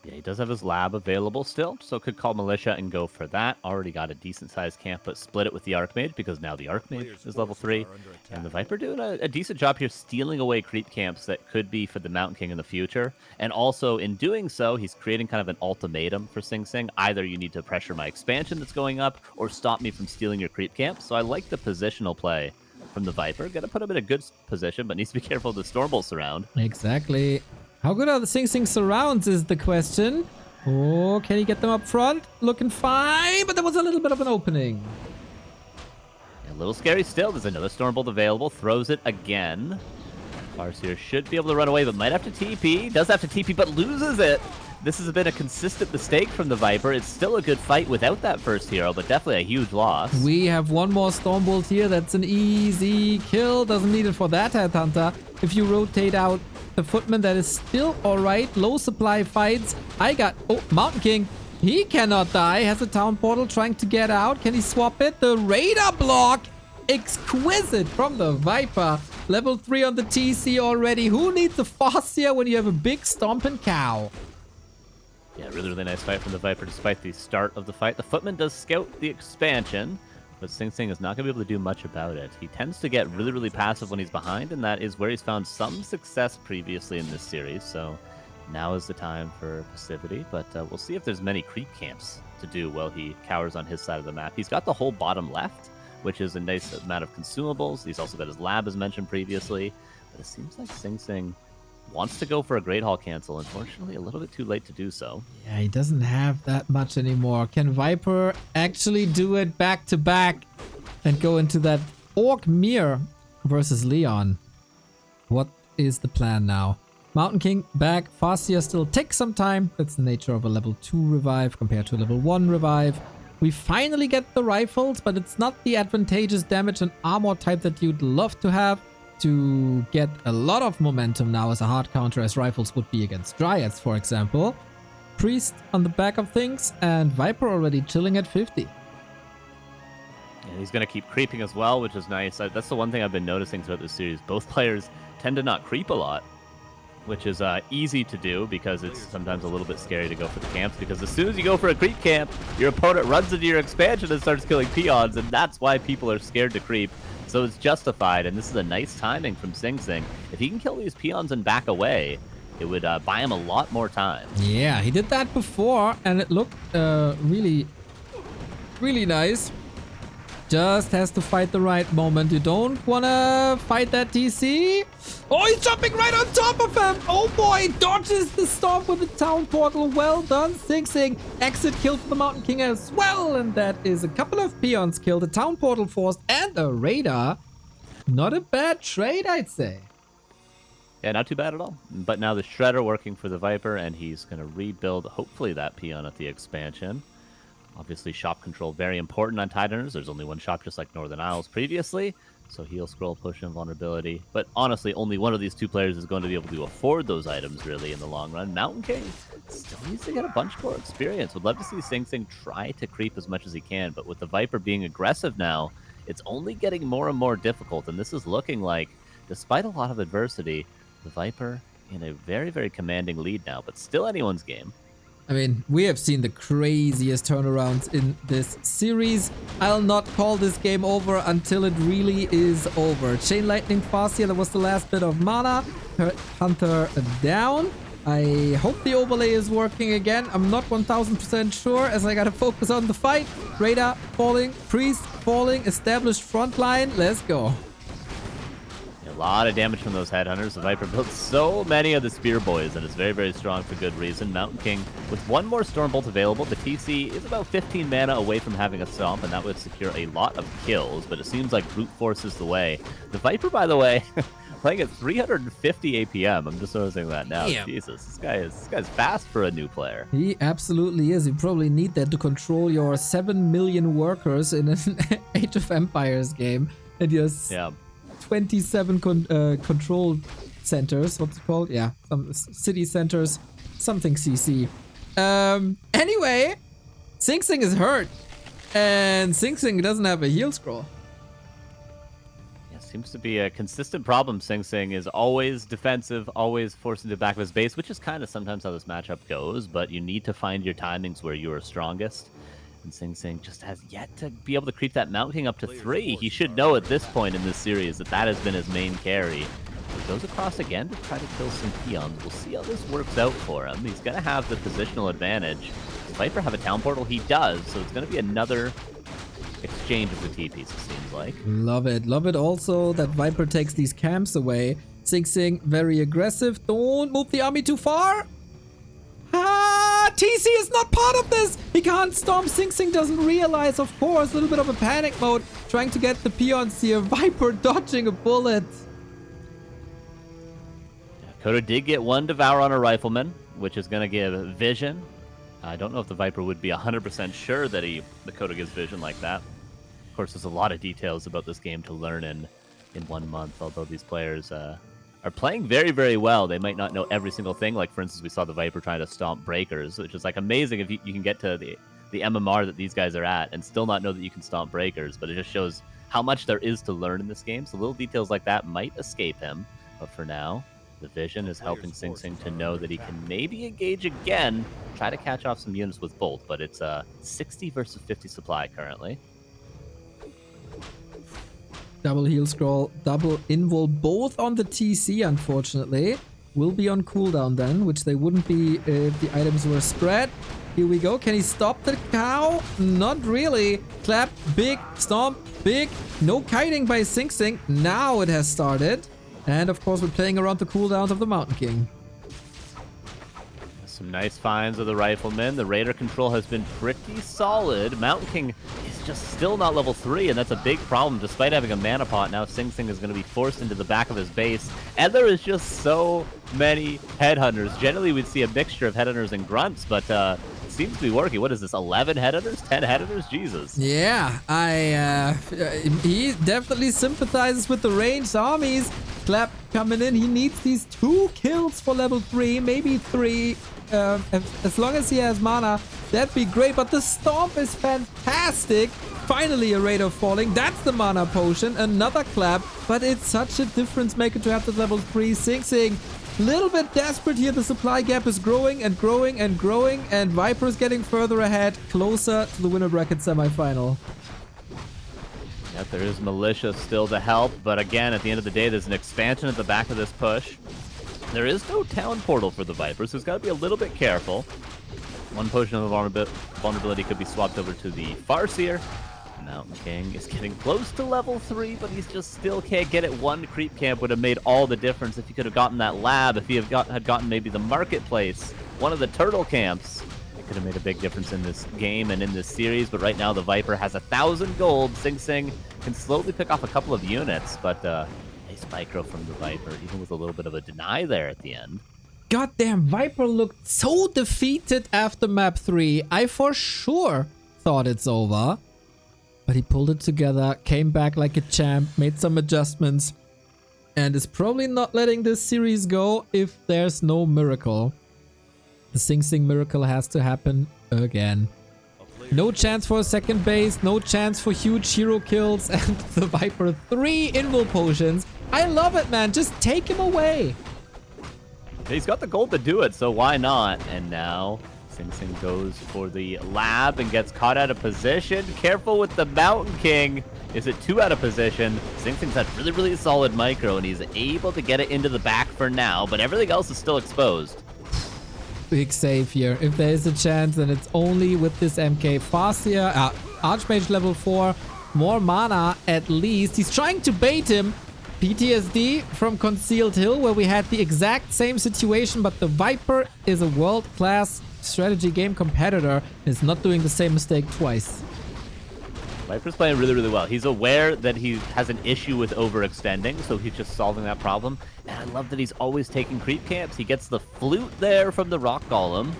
Yeah, he does have his lab available still, so could call Militia and go for that. Already got a decent-sized camp, but split it with the Archmage, because now the Archmage is level 3. And the Viper doing a decent job here, stealing away creep camps that could be for the Mountain King in the future. And also, in doing so, he's creating kind of an ultimatum for SingSing. Either you need to pressure my expansion that's going up, or stop me from stealing your creep camp. So I like the positional play from the Viper. Gonna put him in a good position, but needs to be careful of the Stormbolts around. Exactly. How good are the SingSing surrounds is the question. Oh, can he get them up front? Looking fine, but there was a little bit of an opening. A little scary still. There's another Stormbolt available. Throws it again. Farseer should be able to run away, but might have to TP. Does have to TP, but loses it. This has been a consistent mistake from the Viper. It's still a good fight without that first hero, but definitely a huge loss. We have one more Stormbolt here. That's an easy kill. Doesn't need it for that Headhunter. If you rotate out the footman, that is still alright. Low supply fights. Oh, Mountain King. He cannot die. Has a town portal trying to get out. Can he swap it? The radar block. Exquisite from the Viper. Level 3 on the TC already. Who needs a Farseer when you have a big stomping cow? Yeah, really nice fight from the Viper despite the start of the fight. The Footman does scout the expansion, but SingSing is not going to be able to do much about it. He tends to get really passive when he's behind, and that is where he's found some success previously in this series. So Now is the time for passivity, but we'll see if there's many creep camps to do while he cowers on his side of the map. He's got the whole bottom left, which is a nice amount of consumables. He's also got his lab, as mentioned previously. But it seems like SingSing wants to go for a Great Hall cancel. Unfortunately, a little bit too late to do so. Yeah, he doesn't have that much anymore. Can Viper actually do it back to back and go into that Orc Mirror versus Leon? What is the plan now? Mountain King back. Fastia still takes some time. That's the nature of a level 2 revive compared to a level 1 revive. We finally get the rifles, but it's not the advantageous damage and armor type that you'd love to have to get a lot of momentum now as a hard counter as rifles would be against Dryads, for example. Priest on the back of things, and Viper already chilling at 50. And he's going to keep creeping as well, which is nice. That's the one thing I've been noticing throughout this series. Both players tend to not creep a lot, which is easy to do because it's sometimes a little bit scary to go for the camps, because as soon as you go for a creep camp, your opponent runs into your expansion and starts killing peons, and that's why people are scared to creep. So it's justified, and this is a nice timing from SingSing. If he can kill these peons and back away, it would buy him a lot more time. Yeah, he did that before, and it looked really, really nice. Just has to fight the right moment. You don't want to fight that TC. Oh, he's jumping right on top of him. Oh boy, dodges the storm with the town portal. Well done, SingSing. Exit kill for the Mountain King as well. And that is a couple of peons killed, a town portal forced, and a radar. Not a bad trade, I'd say. Yeah, not too bad at all. But now the Shredder working for the Viper, and he's going to rebuild, hopefully, that peon at the expansion. Obviously, shop control very important on Titaners. There's only one shop, just like Northern Isles previously. So heal, scroll, push, and vulnerability. But honestly, only one of these two players is going to be able to afford those items, really, in the long run. Mountain King still needs to get a bunch more experience. Would love to see SingSing try to creep as much as he can. But with the Viper being aggressive now, it's only getting more and more difficult. And this is looking like, despite a lot of adversity, the Viper in a very, very commanding lead now. But still anyone's game. I mean, we have seen the craziest turnarounds in this series. I'll not call this game over until it really is over. Chain Lightning Fastia, that was the last bit of mana. Hunter down. I hope the overlay is working again. I'm not 1000% sure, as I gotta focus on the fight. Radar falling, Priest falling, established front line. Let's go. A lot of damage from those headhunters. The Viper built so many of the Spear Boys, and it's very, very strong for good reason. Mountain King, with one more Stormbolt available, the TC is about 15 mana away from having a Stomp, and that would secure a lot of kills, but it seems like brute force is the way. The Viper, by the way, playing at 350 APM. I'm just noticing that now. Damn. Jesus, this guy's fast for a new player. He absolutely is. You probably need that to control your 7 million workers in an Age of Empires game. And your 27 control centers. What's it called? Yeah, some city centers. Something CC. Anyway, SingSing is hurt. And SingSing doesn't have a heal scroll. Seems to be a consistent problem. SingSing is always defensive, always forced into the back of his base, which is kind of sometimes how this matchup goes, but you need to find your timings where you are strongest. And SingSing just has yet to be able to creep that Mountain King up to 3. He should know at this point in this series that that has been his main carry. He goes across again to try to kill some peons. We'll see how this works out for him. He's going to have the positional advantage. Does Viper have a town portal? He does, so it's going to be another exchange of the TPs, it seems like. Love it. Love it also that Viper takes these camps away. SingSing very aggressive. Don't move the army too far. TC is not part of this. He can't stomp. SingSing doesn't realize, of course. A little bit of a panic mode. Trying to get the peons here. Viper dodging a bullet. Coda did get one Devour on a Rifleman, which is going to give vision. I don't know if the Viper would be 100% sure that the Coda gives vision like that. Of course, there's a lot of details about this game to learn in 1 month, although these players are playing very, very well. They might not know every single thing. Like, for instance, we saw the Viper trying to stomp breakers, which is like amazing if you can get to the MMR that these guys are at and still not know that you can stomp breakers, but it just shows how much there is to learn in this game. So little details like that might escape him, but for now, the vision is helping SingSing to know that he can maybe engage again, try to catch off some units with Bolt, but it's a 60 versus 50 supply currently. Double heal scroll, double invul, both on the TC, unfortunately. will be on cooldown then, which they wouldn't be if the items were spread. Here we go. Can he stop the cow? Not really. Clap, big, stomp, big. No kiting by SingSing. Now it has started. And of course, we're playing around the cooldowns of the Mountain King. Some nice finds of the Rifleman. The Raider control has been pretty solid. Mountain King is just still not level 3, and that's a big problem. Despite having a mana pot, now SingSing is going to be forced into the back of his base. And there is just so many headhunters. Generally, we'd see a mixture of headhunters and grunts, but it seems to be working. What is this, 11 headhunters? 10 headhunters? Jesus. Yeah, he definitely sympathizes with the ranged armies. Clap coming in. He needs these 2 kills for level 3, maybe 3. As long as he has mana, that'd be great. But the Stomp is fantastic. Finally, a Raider falling. That's the mana potion. Another Clap. But it's such a difference maker to have the level 3 SingSing. Little bit desperate here. The supply gap is growing and growing and growing. And Viper is getting further ahead, closer to the winner bracket semifinal. Yep, there is Militia still to help. But again, at the end of the day, there's an expansion at the back of this push. There is no town portal for the Vipers, so he's got to be a little bit careful. One potion of vulnerability could be swapped over to the Farseer. Mountain King is getting close to level 3, but he's just still can't get it. One creep camp would have made all the difference if he could have gotten that lab, if he had gotten maybe the marketplace, one of the turtle camps. It could have made a big difference in this game and in this series, but right now the Viper has 1,000 gold. SingSing can slowly pick off a couple of units, but nice micro from the Viper, even with a little bit of a deny there at the end. Goddamn, Viper looked so defeated after map 3. I for sure thought it's over. But he pulled it together, came back like a champ, made some adjustments, and is probably not letting this series go if there's no miracle. The SingSing miracle has to happen again. No chance for a second base, no chance for huge hero kills, and the Viper 3 invul potions. I love it, man. Just take him away. He's got the gold to do it, so why not? And now SingSing goes for the lab and gets caught out of position. Careful with the Mountain King. Is it 2 out of position? SingSing's had really, really solid micro, and he's able to get it into the back for now, but everything else is still exposed. Big save here. If there is a chance, then it's only with this MK. Farseer, Archmage level 4, more mana at least. He's trying to bait him. PTSD from Concealed Hill, where we had the exact same situation, but the Viper is a world-class strategy game competitor, is not doing the same mistake twice. Viper's playing really, really well. He's aware that he has an issue with overextending, so he's just solving that problem. And I love that he's always taking creep camps. He gets the flute there from the Rock Golem,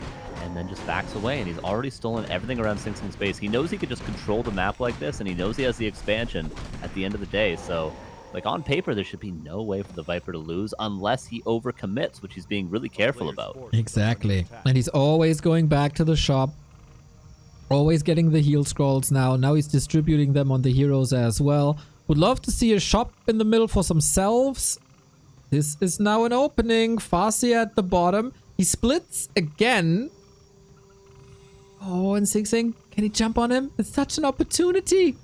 and then just backs away, and he's already stolen everything around SingSing space. He knows he could just control the map like this, and he knows he has the expansion at the end of the day, so like on paper, there should be no way for the Viper to lose unless he overcommits, which he's being really careful about. Exactly. And he's always going back to the shop. Always getting the heal scrolls now. Now he's distributing them on the heroes as well. Would love to see a shop in the middle for some selves. This is now an opening. Farseer at the bottom. He splits again. Oh, and SingSing, can he jump on him? It's such an opportunity.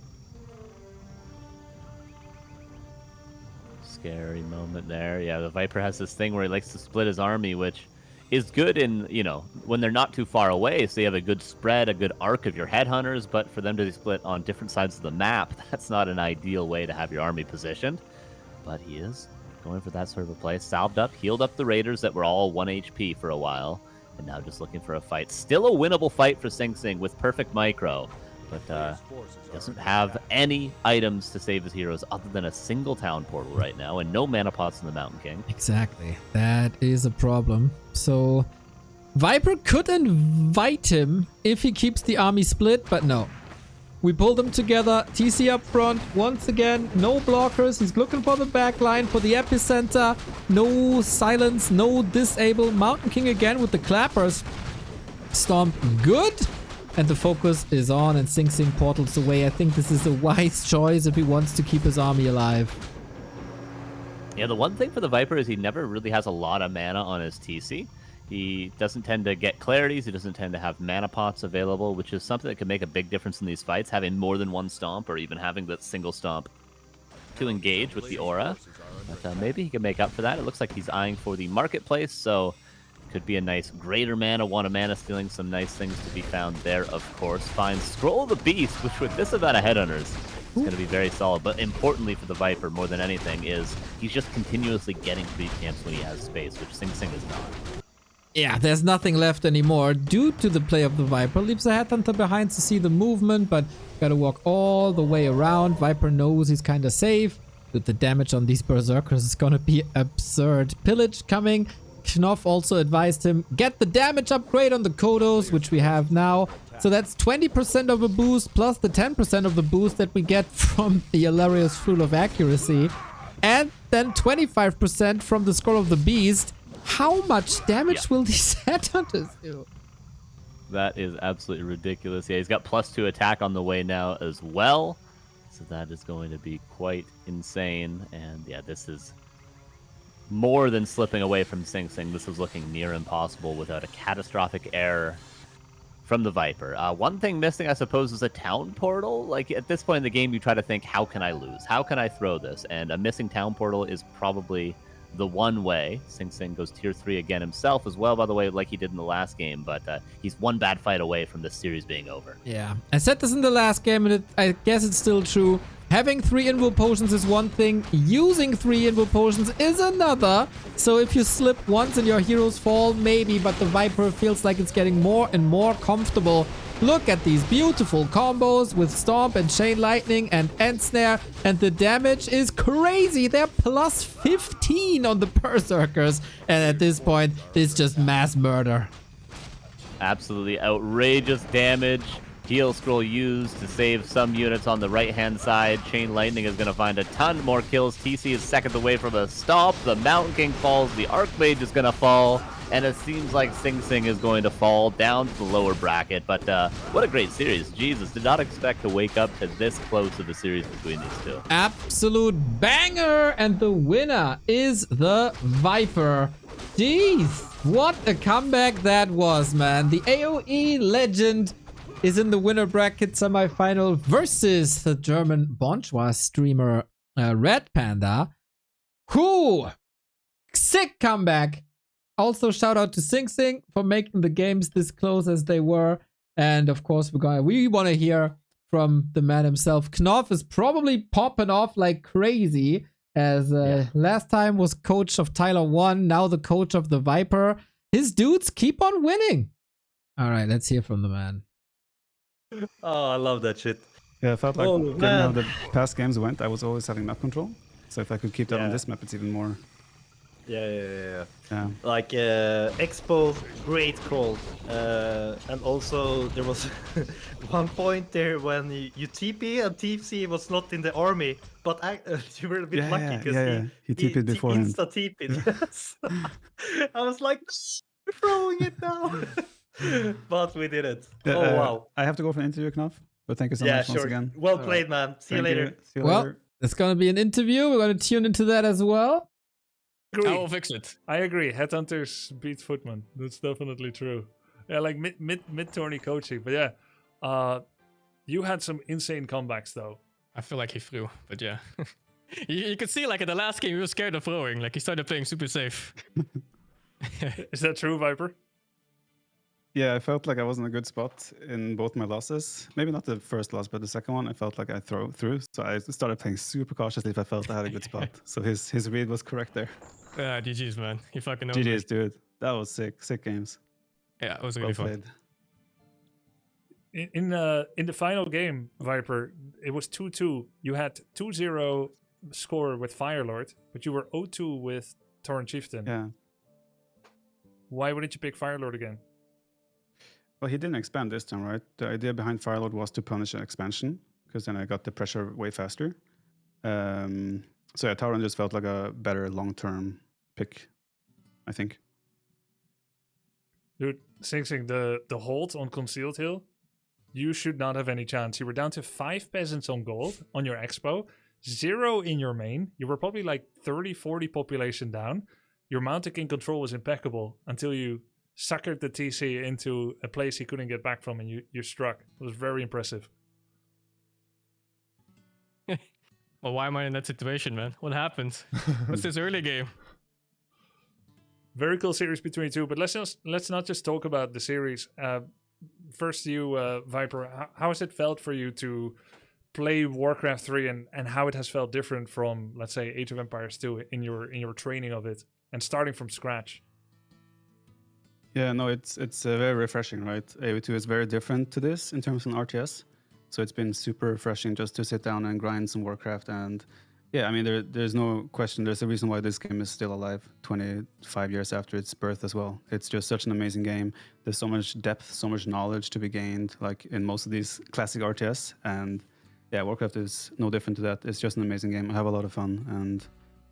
Scary moment there. Yeah, the Viper has this thing where he likes to split his army, which is good in, you know, when they're not too far away, so you have a good spread, a good arc of your headhunters, but for them to be split on different sides of the map, that's not an ideal way to have your army positioned. But he is going for that sort of a play. Salved up, healed up the Raiders that were all 1 HP for a while, and now just looking for a fight. Still a winnable fight for SingSing with perfect micro, but doesn't have any items to save his heroes other than a single town portal right now, and no mana pots in the Mountain King. Exactly. That is a problem. So Viper could invite him if he keeps the army split, but no. We pulled them together. TC up front. Once again, no blockers. He's looking for the backline, for the epicenter. No silence, no disable. Mountain King again with the clappers. Stomp good. And the focus is on, and SingSing portals away. I think this is a wise choice if he wants to keep his army alive. Yeah, the one thing for the Viper is he never really has a lot of mana on his TC. He doesn't tend to get clarities. He doesn't tend to have mana pots available, which is something that can make a big difference in these fights, having more than one stomp or even having that single stomp to engage with the aura. But maybe he can make up for that. It looks like he's eyeing for the marketplace, so could be a nice greater mana, one of mana stealing, some nice things to be found there, of course. Finds Scroll of the Beast, which with this amount of headhunters is going to be very solid. But importantly for the Viper, more than anything, is he's just continuously getting creep camps when he has space, which SingSing is not. Yeah, there's nothing left anymore due to the play of the Viper. Leaves a Headhunter behind to see the movement, but gotta walk all the way around. Viper knows he's kind of safe. With the damage on these Berserkers, it's gonna be absurd. Pillage coming. Knopf also advised him, get the damage upgrade on the Kodos, which we have now. So that's 20% of a boost plus the 10% of the boost that we get from the Hilarious Fruit of Accuracy. And then 25% from the Scroll of the Beast. How much damage will these Headhunters do? That is absolutely ridiculous. Yeah, he's got +2 attack on the way now as well. So that is going to be quite insane. And yeah, this is more than slipping away from SingSing. This is looking near impossible without a catastrophic error from the Viper. One thing missing, I suppose, is a town portal. Like, at this point in the game, you try to think, how can I lose? How can I throw this? And a missing town portal is probably the one way. SingSing goes tier 3 again himself as well, by the way, like he did in the last game. But he's one bad fight away from this series being over. Yeah, I said this in the last game, and I guess it's still true. Having 3 Invo Potions is one thing. Using 3 Invo Potions is another. So if you slip once and your heroes fall, maybe. But the Viper feels like it's getting more and more comfortable. Look at these beautiful combos with Stomp and Chain Lightning and End Snare. And the damage is crazy. They're plus 15 on the Berserkers. And at this point, it's just mass murder. Absolutely outrageous damage. Heal Scroll used to save some units on the right-hand side. Chain Lightning is going to find a ton more kills. TC is seconds away from a stop. The Mountain King falls. The Archmage is going to fall. And it seems like SingSing is going to fall down to the lower bracket. But what a great series. Jesus, did not expect to wake up to this close of the series between these two. Absolute banger. And the winner is the Viper. Jeez, what a comeback that was, man. The AoE legend is in the winner bracket semifinal versus the German bourgeois streamer Red Panda. Whoo! Sick comeback. Also, shout out to SingSing for making the games this close as they were. And of course, we want to hear from the man himself. Knopf is probably popping off like crazy, as last time was coach of Tyler 1, now the coach of the Viper. His dudes keep on winning. All right, let's hear from the man. Oh, I love that shit. Yeah, I felt like given how the past games went, I was always having map control. So if I could keep that on this map, it's even more. Yeah. Like Expo, great call. And also there was one point there when you TP and TC was not in the army, but you were a bit lucky because he TP'd beforehand. Insta TP'd. Yes. I was like, we're throwing it now. But we did it. Yeah, oh wow! I have to go for an interview, Knopf. But thank you so much once again. Well played, man. See you later. See you later. It's gonna be an interview. We're gonna tune into that as well. I will fix it. I agree. Headhunters beat Footman. That's definitely true. Yeah, like mid tourney coaching. But yeah, you had some insane comebacks though. I feel like he threw, but yeah. you could see like in the last game he was scared of throwing. Like he started playing super safe. Is that true, Viper? Yeah, I felt like I was in a good spot in both my losses. Maybe not the first loss, but the second one, I felt like I threw. So I started playing super cautiously if I felt I had a good spot. So his read was correct there. GG's, man. He fucking knows. GG's, dude. That was sick. Sick games. Yeah, it was really fun. In the final game, Viper, it was 2-2. You had 2-0 score with Firelord, but you were 0-2 with Torrent Chieftain. Yeah. Why wouldn't you pick Firelord again? Well, he didn't expand this time, right? The idea behind Firelord was to punish an expansion, because then I got the pressure way faster. So yeah, Tauren just felt like a better long-term pick, I think. Dude, SingSing, the hold on Concealed Hill, you should not have any chance. You were down to 5 peasants on gold on your expo, 0 in your main. You were probably like 30, 40 population down. Your Mountain King control was impeccable until you suckered the TC into a place he couldn't get back from, and you struck. It was very impressive. Well, why am I in that situation, man? What happened? What's this early game? Very cool series between you two, but let's not just talk about the series. First, you, Viper, how has it felt for you to play Warcraft 3 and how it has felt different from, let's say, Age of Empires 2 in your training of it and starting from scratch? Yeah, no, it's very refreshing, right? AoE2 is very different to this in terms of an RTS. So it's been super refreshing just to sit down and grind some Warcraft. And yeah, I mean, there's no question. There's a reason why this game is still alive 25 years after its birth as well. It's just such an amazing game. There's so much depth, so much knowledge to be gained, like in most of these classic RTS. And yeah, Warcraft is no different to that. It's just an amazing game. I have a lot of fun. And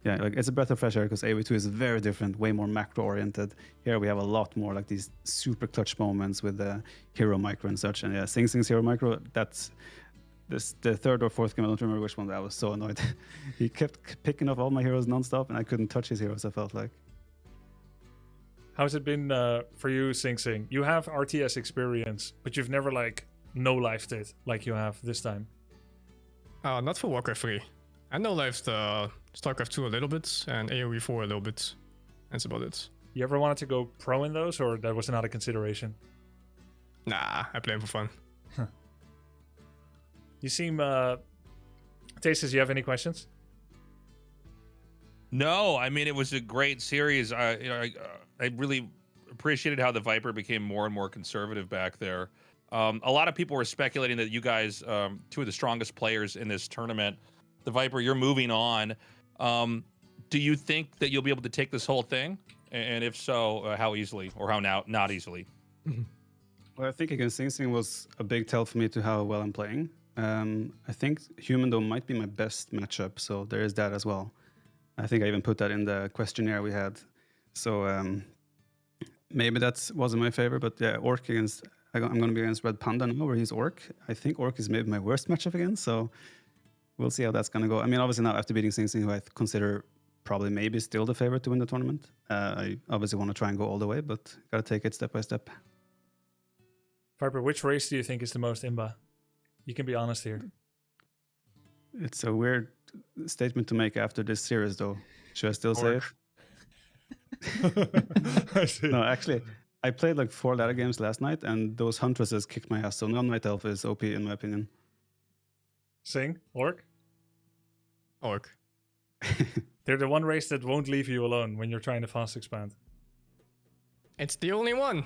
yeah, like it's a breath of fresh air because AoE2 is very different, way more macro oriented. Here we have a lot more like these super clutch moments with the hero micro and such. And yeah, SingSing's hero micro, that's the third or fourth game, I don't remember which one, that I was so annoyed. He kept picking up all my heroes nonstop and I couldn't touch his heroes, I felt like. How's it been for you, SingSing? You have RTS experience, but you've never like no-lifed it like you have this time. Not for Warcraft 3. I no-lifed StarCraft 2 a little bit and AoE 4 a little bit. That's about it. You ever wanted to go pro in those, or that was not a consideration? Nah, I play them for fun. You seem... Tastes, do you have any questions? No, I mean, it was a great series. I really appreciated how the Viper became more and more conservative back there. A lot of people were speculating that you guys, two of the strongest players in this tournament, the Viper, you're moving on. Do you think that you'll be able to take this whole thing? And if so, how easily, or how now not easily? Well, I think against SingSing was a big tell for me to how well I'm playing. I think Human Dome might be my best matchup, so there is that as well. I think I even put that in the questionnaire we had. So maybe that wasn't my favorite, but yeah, Orc against... I'm going to be against Red Panda now, where he's Orc. I think Orc is maybe my worst matchup against, so we'll see how that's going to go. I mean, obviously now after beating SingSing, who I consider probably maybe still the favorite to win the tournament, I obviously want to try and go all the way, but got to take it step by step. Viper, which race do you think is the most imba? You can be honest here. It's a weird statement to make after this series, though. Should I still say it? I see. No, actually, I played like 4 ladder games last night, and those Huntresses kicked my ass, so now Night Elf is OP in my opinion. Sing, Orc? Orc. They're the one race that won't leave you alone when you're trying to fast expand. It's the only one.